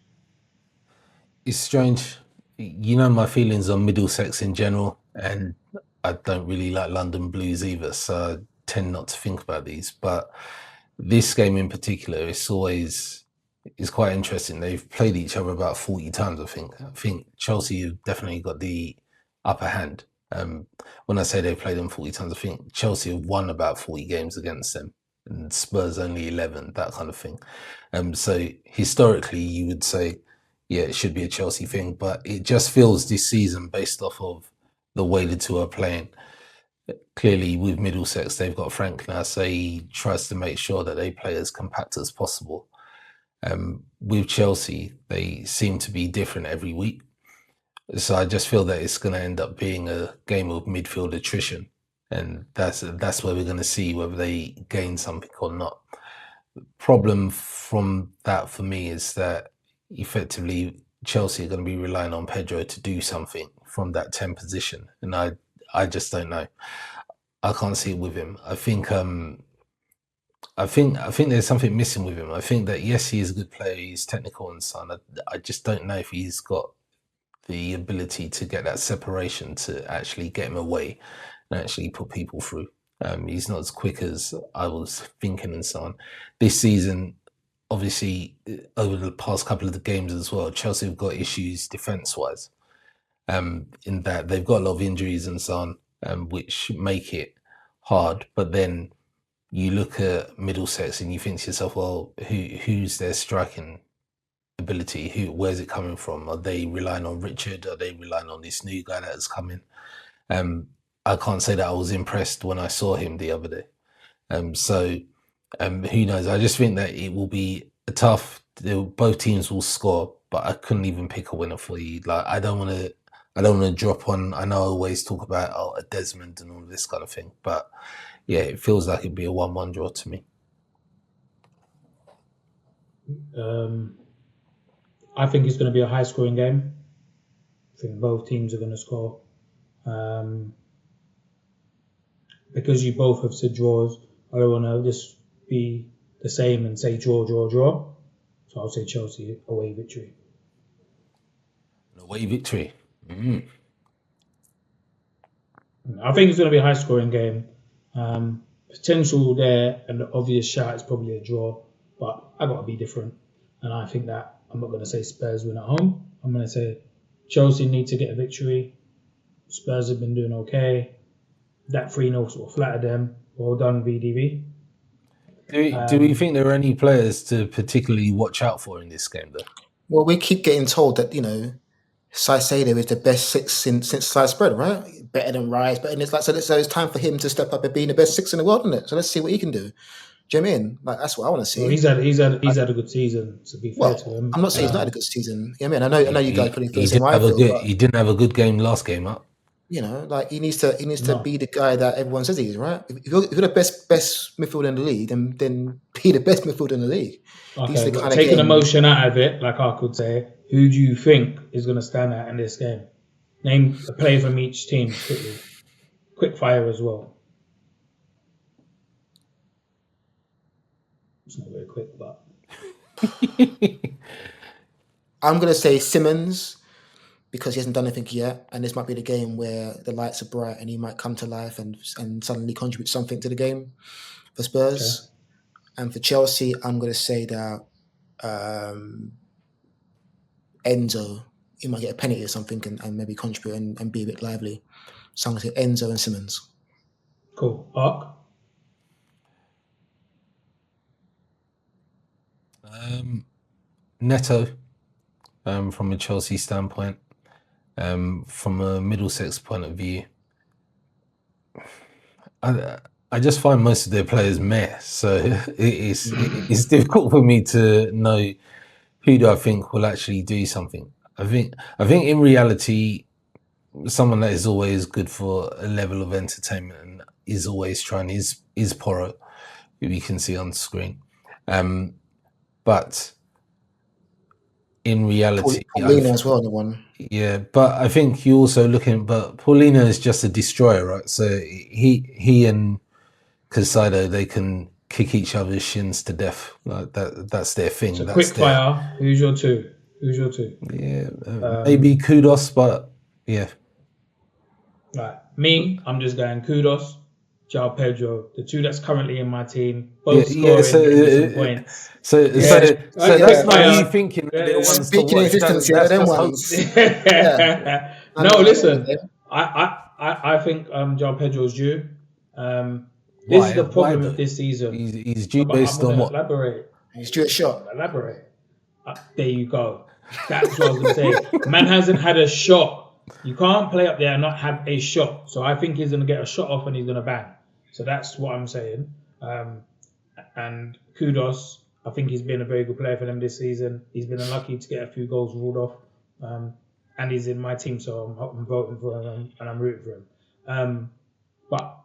[SPEAKER 3] It's strange. You know my feelings on Middlesex in general, and I don't really like London Blues either, so I tend not to think about these. But this game in particular, it's quite interesting. They've played each other about 40 times, I think. I think Chelsea have definitely got the upper hand. When I say they've played them 40 times, I think Chelsea have won about 40 games against them, and Spurs only 11, that kind of thing. So historically, you would say, yeah, it should be a Chelsea thing, but it just feels this season, based off of the way the two are playing. Clearly, with Middlesex, they've got Frank now, so he tries to make sure that they play as compact as possible. With Chelsea, they seem to be different every week. So I just feel that it's going to end up being a game of midfield attrition. And that's where we're going to see whether they gain something or not. The problem from that for me is that effectively Chelsea are going to be relying on Pedro to do something from that 10 position. And I just don't know. I can't see it with him. I think there's something missing with him. I think that, yes, he is a good player. He's technical and so on. I just don't know if he's got the ability to get that separation to actually get him away and actually put people through. He's not as quick as I was thinking and so on. This season, obviously, over the past couple of the games as well, Chelsea have got issues defence-wise, in that they've got a lot of injuries and so on, which make it hard. But then you look at Middlesex and you think to yourself, well, who's their striking ability? Where's it coming from? Are they relying on Richard? Are they relying on this new guy that has come in? I can't say that I was impressed when I saw him the other day. Who knows? I just think that it will be a tough. Both teams will score, but I couldn't even pick a winner for you. Like I don't want to drop on. I know I always talk about a Desmond and all this kind of thing, but yeah, it feels like it'd be a 1-1 draw to me.
[SPEAKER 2] I think it's going to be a high-scoring game. I think both teams are going to score. Because you both have said draws, I don't want to just be the same and say draw. So I'll say Chelsea away victory.
[SPEAKER 3] An away victory.
[SPEAKER 2] I think it's going to be a high-scoring game. Potential there, and the obvious shout is probably a draw. But I got to be different, and I think that I'm not going to say Spurs win at home. I'm going to say Chelsea need to get a victory. Spurs have been doing okay. That 3-0 sort of flattered them. Well done, VDV.
[SPEAKER 3] Do we think there are any players to particularly watch out for in this game, though?
[SPEAKER 4] Well, we keep getting told that, Caicedo is the best 6 since sliced bread, right? Better than Rice, better than it's like so it's time for him to step up and being the best 6 in the world, isn't it? So let's see what he can do. Do you know what I mean? Like that's what I want to see.
[SPEAKER 2] Well, he's had a good season, to be fair to him.
[SPEAKER 4] I'm not saying he's not had a good season. You know what I mean? I know you guys probably feel the same way I feel, but
[SPEAKER 3] he didn't have a good game last game up.
[SPEAKER 4] he needs to be the guy that everyone says he is, right? If you're the best midfielder in the league, then be the best midfielder in the league.
[SPEAKER 2] Okay, taking emotion out of it, like I could say, who do you think is going to stand out in this game? Name a player from each team quickly. Quick fire as well. It's not very quick, but
[SPEAKER 4] I'm going to say Simmons because he hasn't done anything yet, and this might be the game where the lights are bright and he might come to life and suddenly contribute something to the game for Spurs. Okay. And for Chelsea, I'm going to say that Enzo, he might get a penalty or something and maybe contribute and be a bit lively. So I'm going to say Enzo and Simmons.
[SPEAKER 2] Cool. Arc?
[SPEAKER 3] Neto, from a Chelsea standpoint, from a Middlesex point of view, I just find most of their players meh, so it's difficult for me to know who do I think will actually do something. I think in reality, someone that is always good for a level of entertainment and is always trying is Porro, who we can see on screen. But in reality,
[SPEAKER 4] Paulino as well, the one.
[SPEAKER 3] Yeah, but I think you also but Paulino is just a destroyer, right? So he and Caicedo, they can kick each other's shins to death. Like that's their thing.
[SPEAKER 2] So quick fire. Who's your two?
[SPEAKER 3] Yeah, maybe Kudos, but yeah.
[SPEAKER 2] Right, me, I'm just going Kudos, João Pedro, the two that's currently in my team, both scoring points.
[SPEAKER 3] So that's not you thinking.
[SPEAKER 4] Speaking of existence, them ones.
[SPEAKER 2] No, listen, I think João Pedro's due. This is the problem with this season.
[SPEAKER 3] He's due based on what?
[SPEAKER 2] Elaborate.
[SPEAKER 4] He's due a shot.
[SPEAKER 2] Elaborate. There you go. That's what I was going to say. Man hasn't had a shot. You can't play up there and not have a shot. So I think he's going to get a shot off and he's going to bang. So that's what I'm saying. And Kudos, I think he's been a very good player for them this season. He's been unlucky to get a few goals ruled off. And he's in my team, so I'm voting for him and I'm rooting for him. But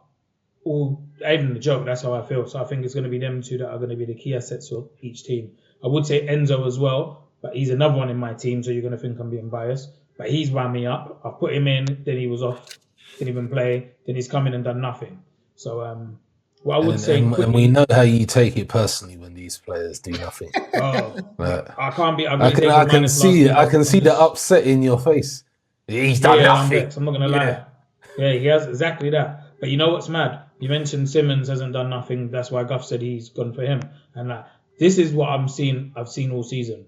[SPEAKER 2] even the joke, that's how I feel. So I think it's going to be them two that are going to be the key assets of each team. I would say Enzo as well, but he's another one in my team, so you're going to think I'm being biased. But he's wound me up. I put him in, then he was off, didn't even play, then he's come in and done nothing. So what I would say...
[SPEAKER 3] And we know how you take it personally when these players do nothing.
[SPEAKER 2] I can't be...
[SPEAKER 3] I can see the upset in your face. He's done nothing.
[SPEAKER 2] I'm not going to lie. Yeah, he has exactly that. But you know what's mad? You mentioned Simmons hasn't done nothing. That's why Guff said he's gone for him. And this is what I've seen all season.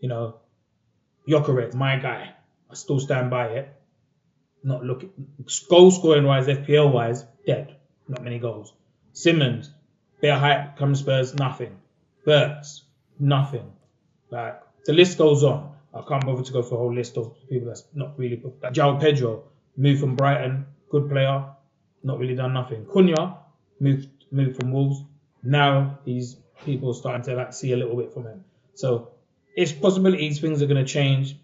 [SPEAKER 2] Gyökeres, my guy. I still stand by it. Not looking goal scoring wise, FPL wise, dead. Not many goals. Simmons, bit of hype, comes Spurs, nothing. Burks, nothing. Like the list goes on. I can't bother to go for a whole list of people that's not really. Like João Pedro, moved from Brighton, good player, not really done nothing. Cunha, moved from Wolves. Now people starting to see a little bit from him. So it's possibilities things are going to change.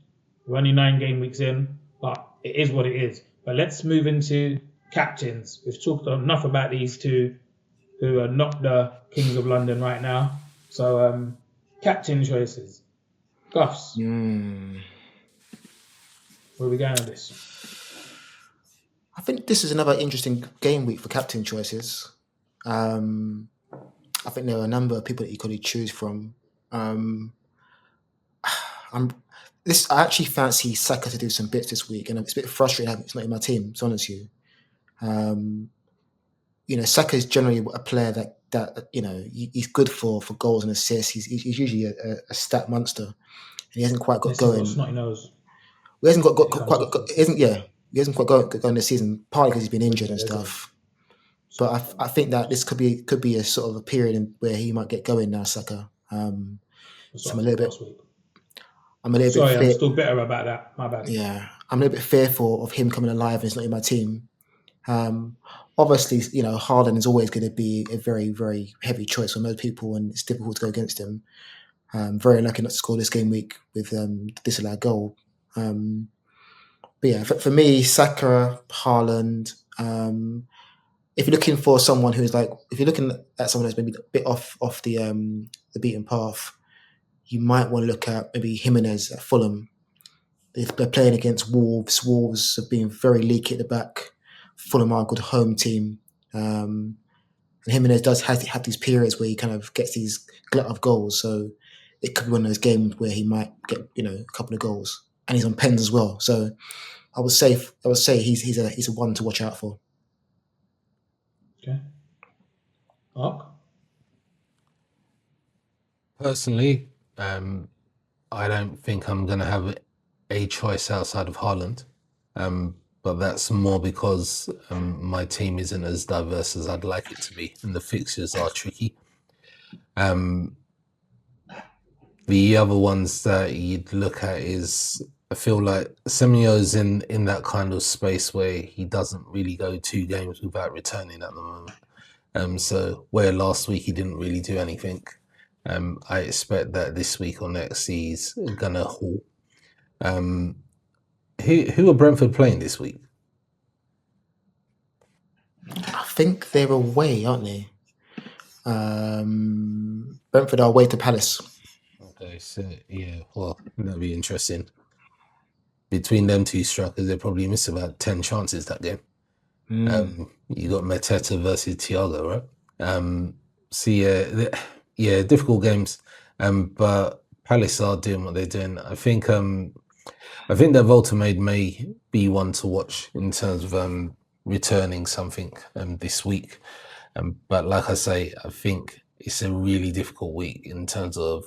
[SPEAKER 2] We're only 9 game weeks in, but it is what it is. But let's move into captains. We've talked enough about these two who are not the Kings of London right now. So captain choices. Guffs. Where are we going with this?
[SPEAKER 4] I think this is another interesting game week for captain choices. I think there are a number of people that you could choose from. I actually fancy Saka to do some bits this week, and it's a bit frustrating having it's not in my team. To be honest with you, Saka is generally a player that he's good for goals and assists. He's usually a stat monster, and he hasn't quite got
[SPEAKER 2] This is
[SPEAKER 4] going.
[SPEAKER 2] what Snotty knows.
[SPEAKER 4] He hasn't got quite got, he hasn't quite got going this season, partly because he's been injured and stuff. But I think that this could be a sort of a period where he might get going now, Saka. So I'm a little bit.
[SPEAKER 2] Sorry, I'm still bitter about that. My bad.
[SPEAKER 4] Yeah, I'm a little bit fearful of him coming alive and it's not in my team. Obviously, Haaland is always going to be a very, very heavy choice for most people, and it's difficult to go against him. Very unlucky not to score this game week with disallowed goal. But yeah, for me, Saka, Haaland. If you're looking for someone if you're looking at someone that's maybe a bit off the beaten path, you might want to look at maybe Jiménez at Fulham. If they're playing against Wolves, Wolves have been very leaky at the back. Fulham are a good home team. And Jiménez does have these periods where he kind of gets these glut of goals. So it could be one of those games where he might get a couple of goals, and he's on pens as well. So I would say he's a one to watch out for.
[SPEAKER 2] Okay. Mark?
[SPEAKER 3] Personally, I don't think I'm going to have a choice outside of Haaland, but that's more because my team isn't as diverse as I'd like it to be, and the fixtures are tricky. The other ones that you'd look at is, I feel like Semenyo's in that kind of space where he doesn't really go 2 games without returning at the moment. So where last week he didn't really do anything, I expect that this week or next he's gonna haul. Who are Brentford playing this week?
[SPEAKER 4] I think they're away, aren't they? Brentford are away to Palace.
[SPEAKER 3] Okay, so yeah, well, that'll be interesting. Between them two strikers, they probably miss about 10 chances that game. You got Mateta versus Thiago, right? So yeah, difficult games. But Palace are doing what they're doing. I think that Woltermade may be one to watch in terms of returning something this week. But like I say, I think it's a really difficult week in terms of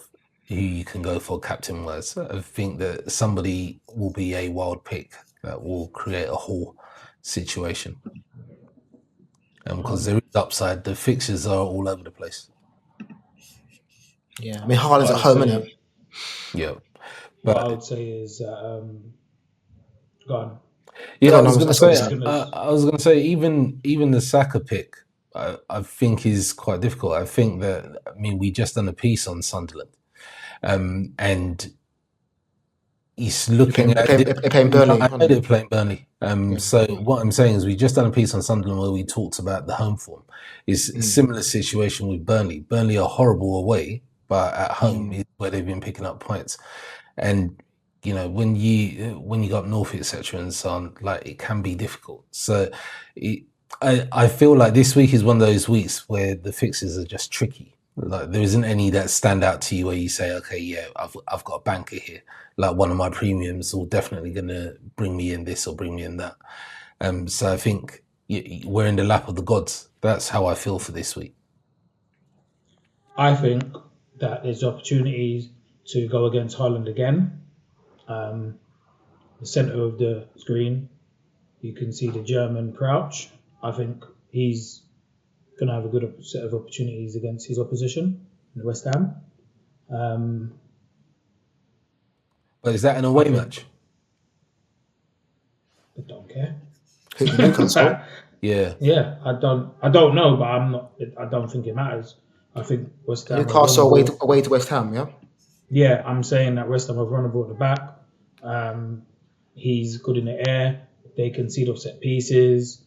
[SPEAKER 3] who you can go for captain-wise. I think that somebody will be a wild pick that will create a whole situation. Because there is upside. The fixtures are all over the place.
[SPEAKER 4] Yeah, I mean, Haaland's at home, isn't it?
[SPEAKER 3] Yeah.
[SPEAKER 2] What I would say is, go on.
[SPEAKER 3] Yeah,
[SPEAKER 4] No,
[SPEAKER 3] I was
[SPEAKER 4] no,
[SPEAKER 3] going to
[SPEAKER 4] I was
[SPEAKER 3] say.
[SPEAKER 4] gonna
[SPEAKER 3] I was going to say even the Saka pick, I think is quite difficult. I think that we just done a piece on Sunderland, and he's looking at
[SPEAKER 4] they're playing Burnley.
[SPEAKER 3] I know they're playing Burnley. So what I'm saying is we just done a piece on Sunderland where we talked about the home form. It's a similar situation with Burnley. Burnley are horrible away, but at home is where they've been picking up points. And when you go up north, etc., and so on, like, it can be difficult. So I feel like this week is one of those weeks where the fixes are just tricky. Like, there isn't any that stand out to you where you say, okay, yeah, I've got a banker here. Like, one of my premiums will definitely going to bring me in this or bring me in that. So I think we're in the lap of the gods. That's how I feel for this week.
[SPEAKER 2] I think that there's opportunities to go against Haaland again. The centre of the screen, you can see the German crouch. I think he's going to have a good set of opportunities against his opposition in West Ham.
[SPEAKER 3] But is that an away match?
[SPEAKER 2] I don't care.
[SPEAKER 3] Yeah.
[SPEAKER 2] Yeah, I don't know, but I don't think it matters. I think West Ham.
[SPEAKER 4] Newcastle away to West Ham, yeah?
[SPEAKER 2] Yeah, I'm saying that West Ham have run the ball at the back. He's good in the air. They concede off set pieces.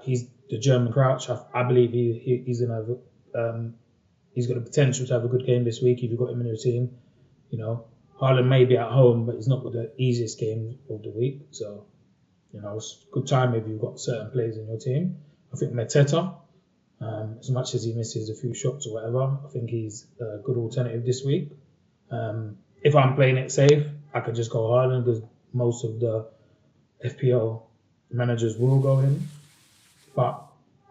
[SPEAKER 2] He's the German crouch. I believe he's gonna have. He's got the potential to have a good game this week if you've got him in your team. Haaland may be at home, but he's not got the easiest game of the week. So, it's a good time if you've got certain players in your team. I think Mateta, As much as he misses a few shots or whatever, I think he's a good alternative this week. If I'm playing it safe, I could just go Haaland because most of the FPL managers will go in. But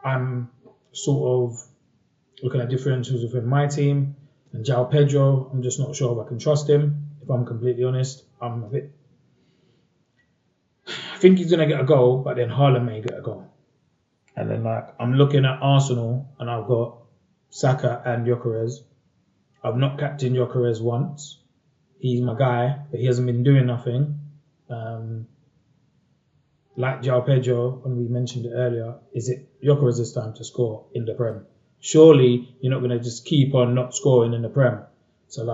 [SPEAKER 2] I'm sort of looking at differentials within my team. And João Pedro, I'm just not sure if I can trust him. If I'm completely honest, I think he's going to get a goal, but then Haaland may get a goal. And then I'm looking at Arsenal and I've got Saka and Gyökeres. I've not captained Gyökeres once. He's my guy, but he hasn't been doing nothing. Like João Pedro, when we mentioned it earlier, is it Gyökeres' time to score in the Prem? Surely you're not going to just keep on not scoring in the Prem. So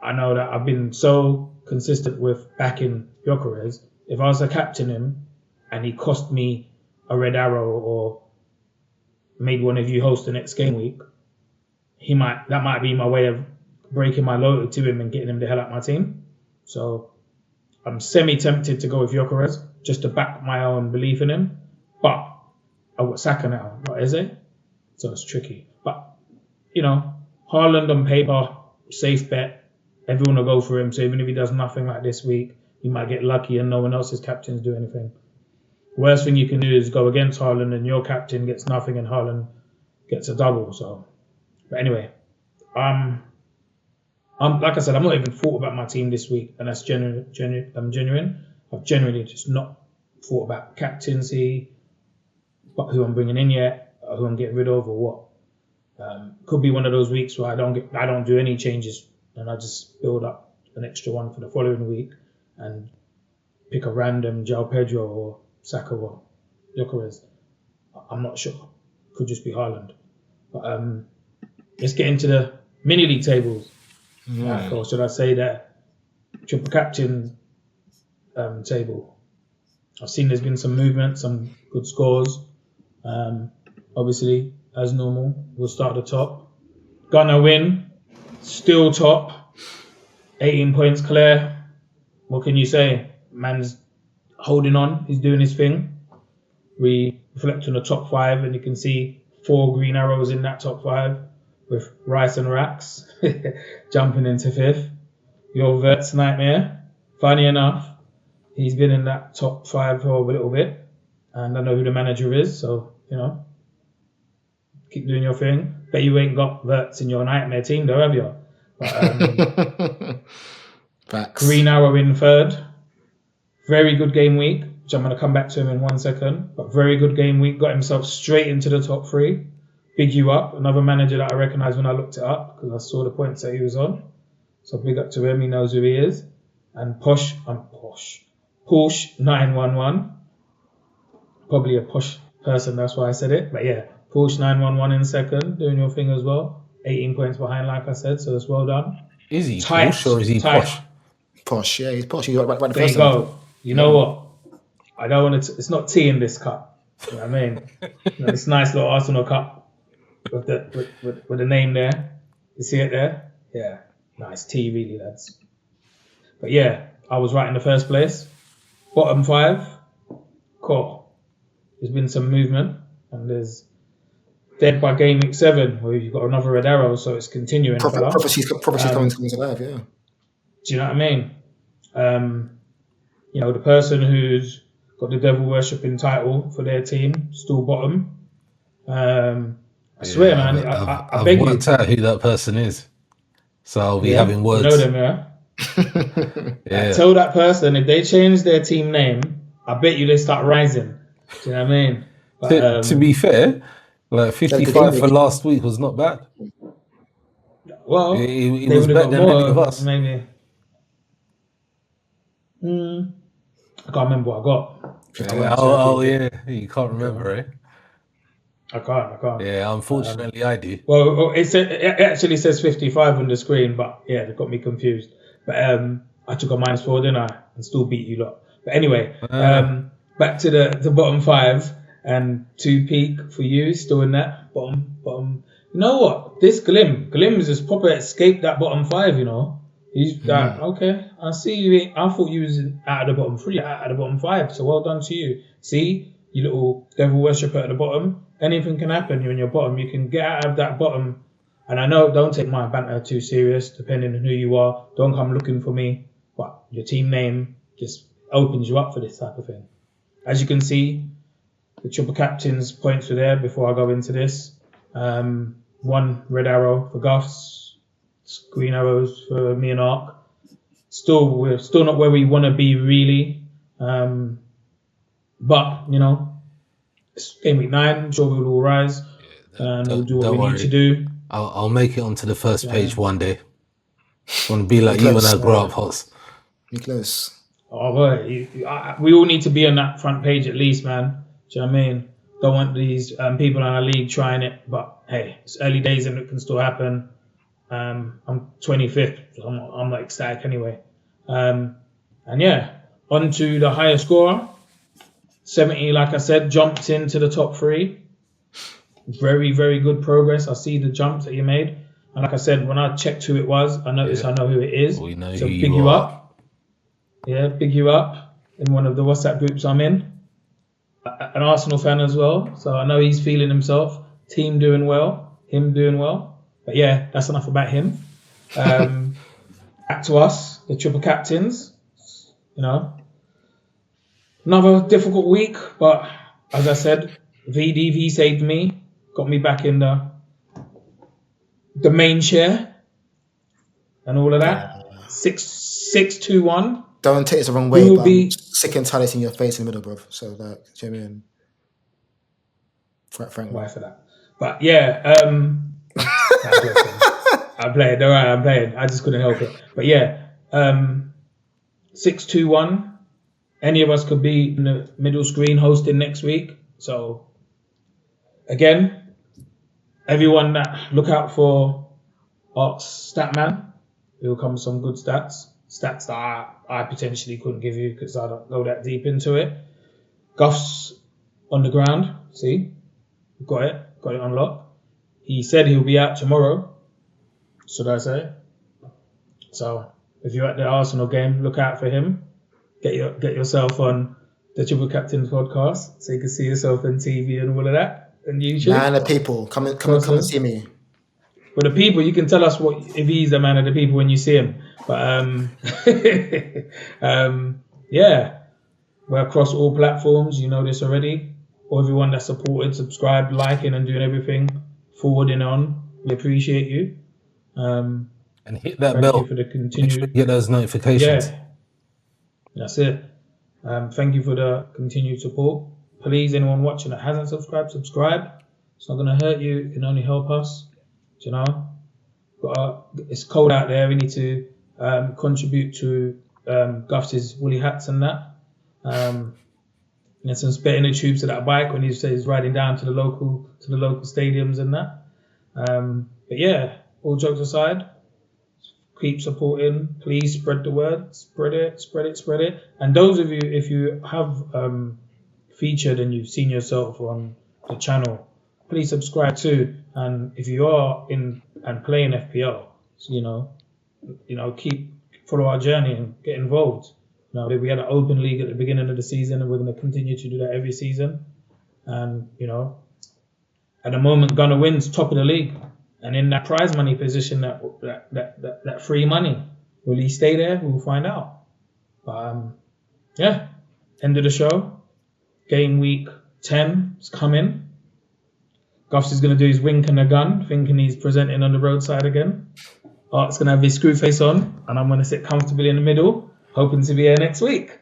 [SPEAKER 2] I know that I've been so consistent with backing Gyökeres. If I was to captain him and he cost me a red arrow or made one of you host the next game week, that might be my way of breaking my loyalty to him and getting him the hell out of my team. So I'm semi-tempted to go with Gyökeres just to back my own belief in him. But I've got Saka now, not Eze. So it's tricky. But, Haaland on paper, safe bet. Everyone will go for him. So even if he does nothing like this week, you might get lucky and no one else's captains do anything. Worst thing you can do is go against Haaland and your captain gets nothing and Haaland gets a double. So, but anyway, like I said, I'm not even thought about my team this week, and that's genuine. I've genuinely just not thought about captaincy, but who I'm bringing in yet, or who I'm getting rid of, or what. Could be one of those weeks where I don't do any changes, and I just build up an extra one for the following week and pick a random João Pedro or Saka or Gyökeres. I'm not sure. Could just be Haaland. But let's get into the mini league tables. Or should I say that triple captain table? I've seen there's been some movement, some good scores. Obviously, as normal, we'll start at the top. Gonna win. Still top. 18 points clear. What can you say? Man's holding on. He's doing his thing. We reflect on the top 5 and you can see 4 green arrows in that top 5 with Rice and Rax jumping into 5th. Your Vert's nightmare. Funny enough, he's been in that top 5 for a little bit and I know who the manager is, so, keep doing your thing. Bet you ain't got Verts in your nightmare team though, have you? But, green arrow in 3rd. Very good game week, which I'm going to come back to him in 1 second. But very good game week. Got himself straight into the top 3. Big you up. Another manager that I recognised when I looked it up because I saw the points that he was on. So big up to him. He knows who he is. And Porsche 911. Probably a posh person. That's why I said it. But yeah, Porsche 911 in 2nd. Doing your thing as well. 18 points behind, like I said. So it's well done.
[SPEAKER 3] Is he posh or is he posh?
[SPEAKER 4] Posh, yeah, he's posh. He's right the
[SPEAKER 2] there
[SPEAKER 4] first
[SPEAKER 2] you go. You know what? I don't want it. It's not tea in this cup. You know what I mean? This nice little Arsenal cup with the name there. You see it there? Yeah, nice tea, really, lads. But yeah, I was right in the first place. Bottom 5, cool. There's been some movement, and there's dead by game week 7 where you've got another red arrow, so it's continuing.
[SPEAKER 4] Prophecy's coming to life, yeah.
[SPEAKER 2] Do you know what I mean? The person who's got the devil worshipping title for their team, still bottom. I swear, man, I beg you.
[SPEAKER 3] I've worked out who that person is, so I'll be having words.
[SPEAKER 2] You know them, yeah?
[SPEAKER 3] Yeah.
[SPEAKER 2] Tell that person if they change their team name, I bet you they start rising. Do you know what I mean? But,
[SPEAKER 3] to be fair, 55 for last week was not bad.
[SPEAKER 2] Well,
[SPEAKER 3] he was better than any of us.
[SPEAKER 2] Maybe. I can't remember what I got.
[SPEAKER 3] Yeah, you can't remember, eh?
[SPEAKER 2] I can't.
[SPEAKER 3] Yeah, unfortunately, I do.
[SPEAKER 2] Well, it actually says 55 on the screen, but yeah, it got me confused. But I took a -4, didn't I? And still beat you lot. But anyway, back to the bottom 5 and 2 peak for you, still in that bottom. You know what? This Glim's just proper escaped that bottom 5, He's like, okay, I see you. I thought you was out of the bottom 3, out of the bottom 5. So well done to you. See, you little devil worshipper at the bottom. Anything can happen. You're in your bottom. You can get out of that bottom. And I know, don't take my banter too serious, depending on who you are. Don't come looking for me. But your team name just opens you up for this type of thing. As you can see, the triple captains points were there before I go into this. 1 red arrow for Guffs, green arrows for me and Arc. We're still not where we want to be, really. But, you know, it's game week 9. I'm sure we'll all rise and we'll do what we need to do.
[SPEAKER 3] I'll make it onto the first page one day. I want to be like you when I grow up, Hoss.
[SPEAKER 4] You're close.
[SPEAKER 2] Oh, boy. We all need to be on that front page at least, man. Do you know what I mean? Don't want these people in our league trying it. But, hey, it's early days and it can still happen. I'm 25th. So I'm not ecstatic anyway. And, yeah, on to the higher scorer. 70, like I said, jumped into the top 3. Very, very good progress. I see the jumps that you made. And like I said, when I checked who it was, I noticed I know who it is.
[SPEAKER 3] We know
[SPEAKER 2] so
[SPEAKER 3] who
[SPEAKER 2] big
[SPEAKER 3] you are.
[SPEAKER 2] up. Yeah, big you up in one of the WhatsApp groups I'm in. An Arsenal fan as well. So I know he's feeling himself. Team doing well. Him doing well. But yeah, that's enough about him. Back to us, the triple captains. You know, another difficult week. But as I said, VDV saved me. Got me back in the main share and all of that. 6-2-1.
[SPEAKER 4] Don't take it the wrong way, but I'm sick and tired of seeing your face in the middle, bro. So, like, do you know what I mean? Frank.
[SPEAKER 2] Why for that? But yeah, I'm playing. All right, I'm playing. I just couldn't help it. But yeah, 6-2-1. Any of us could be in the middle screen hosting next week. So again, everyone that look out for Arc's Statman. There will come some good stats that I potentially couldn't give you because I don't go that deep into it. Guffs on the ground. See, got it unlocked. He said he'll be out tomorrow. Should I say? So if you're at the Arsenal game, look out for him. Get yourself on the Triple Captains podcast so you can see yourself on TV and all of that. And YouTube.
[SPEAKER 4] Man of the people, come and see me.
[SPEAKER 2] Well, the people, you can tell us if he's the man of the people when you see him. But yeah, we're across all platforms. You know this already. Or everyone that supported, subscribed, liking, and doing everything, forwarding on. We appreciate you.
[SPEAKER 3] And hit that bell
[SPEAKER 2] for the continued.
[SPEAKER 3] Get those notifications.
[SPEAKER 2] Yeah, that's it. Thank you for the continued support. Please, anyone watching that hasn't subscribed, subscribe. It's not going to hurt you. It can only help us. Do you know? It's cold out there. We need to contribute to Guffs' woolly hats and that. And some spit in the tubes to that bike when he's riding down to the local stadiums and that. But yeah, all jokes aside, keep supporting. Please spread the word. Spread it. And those of you, if you have featured and you've seen yourself on the channel, please subscribe too. And if you are in and playing FPL, you know, follow our journey and get involved. You know, we had an open league at the beginning of the season, and we're going to continue to do that every season. And you know, at the moment, Gunner wins top of the league, and in that prize money position, that free money, will he stay there? We'll find out. Yeah, end of the show. Game week 10 is coming. Guffs is going to do his wink and a gun, thinking he's presenting on the roadside again. Art's going to have his screw face on, and I'm going to sit comfortably in the middle, hoping to be here next week.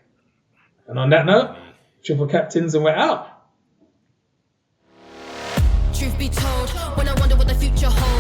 [SPEAKER 2] And on that note, triple captains, and we're out.
[SPEAKER 1] Truth be told, when I wonder what the future holds.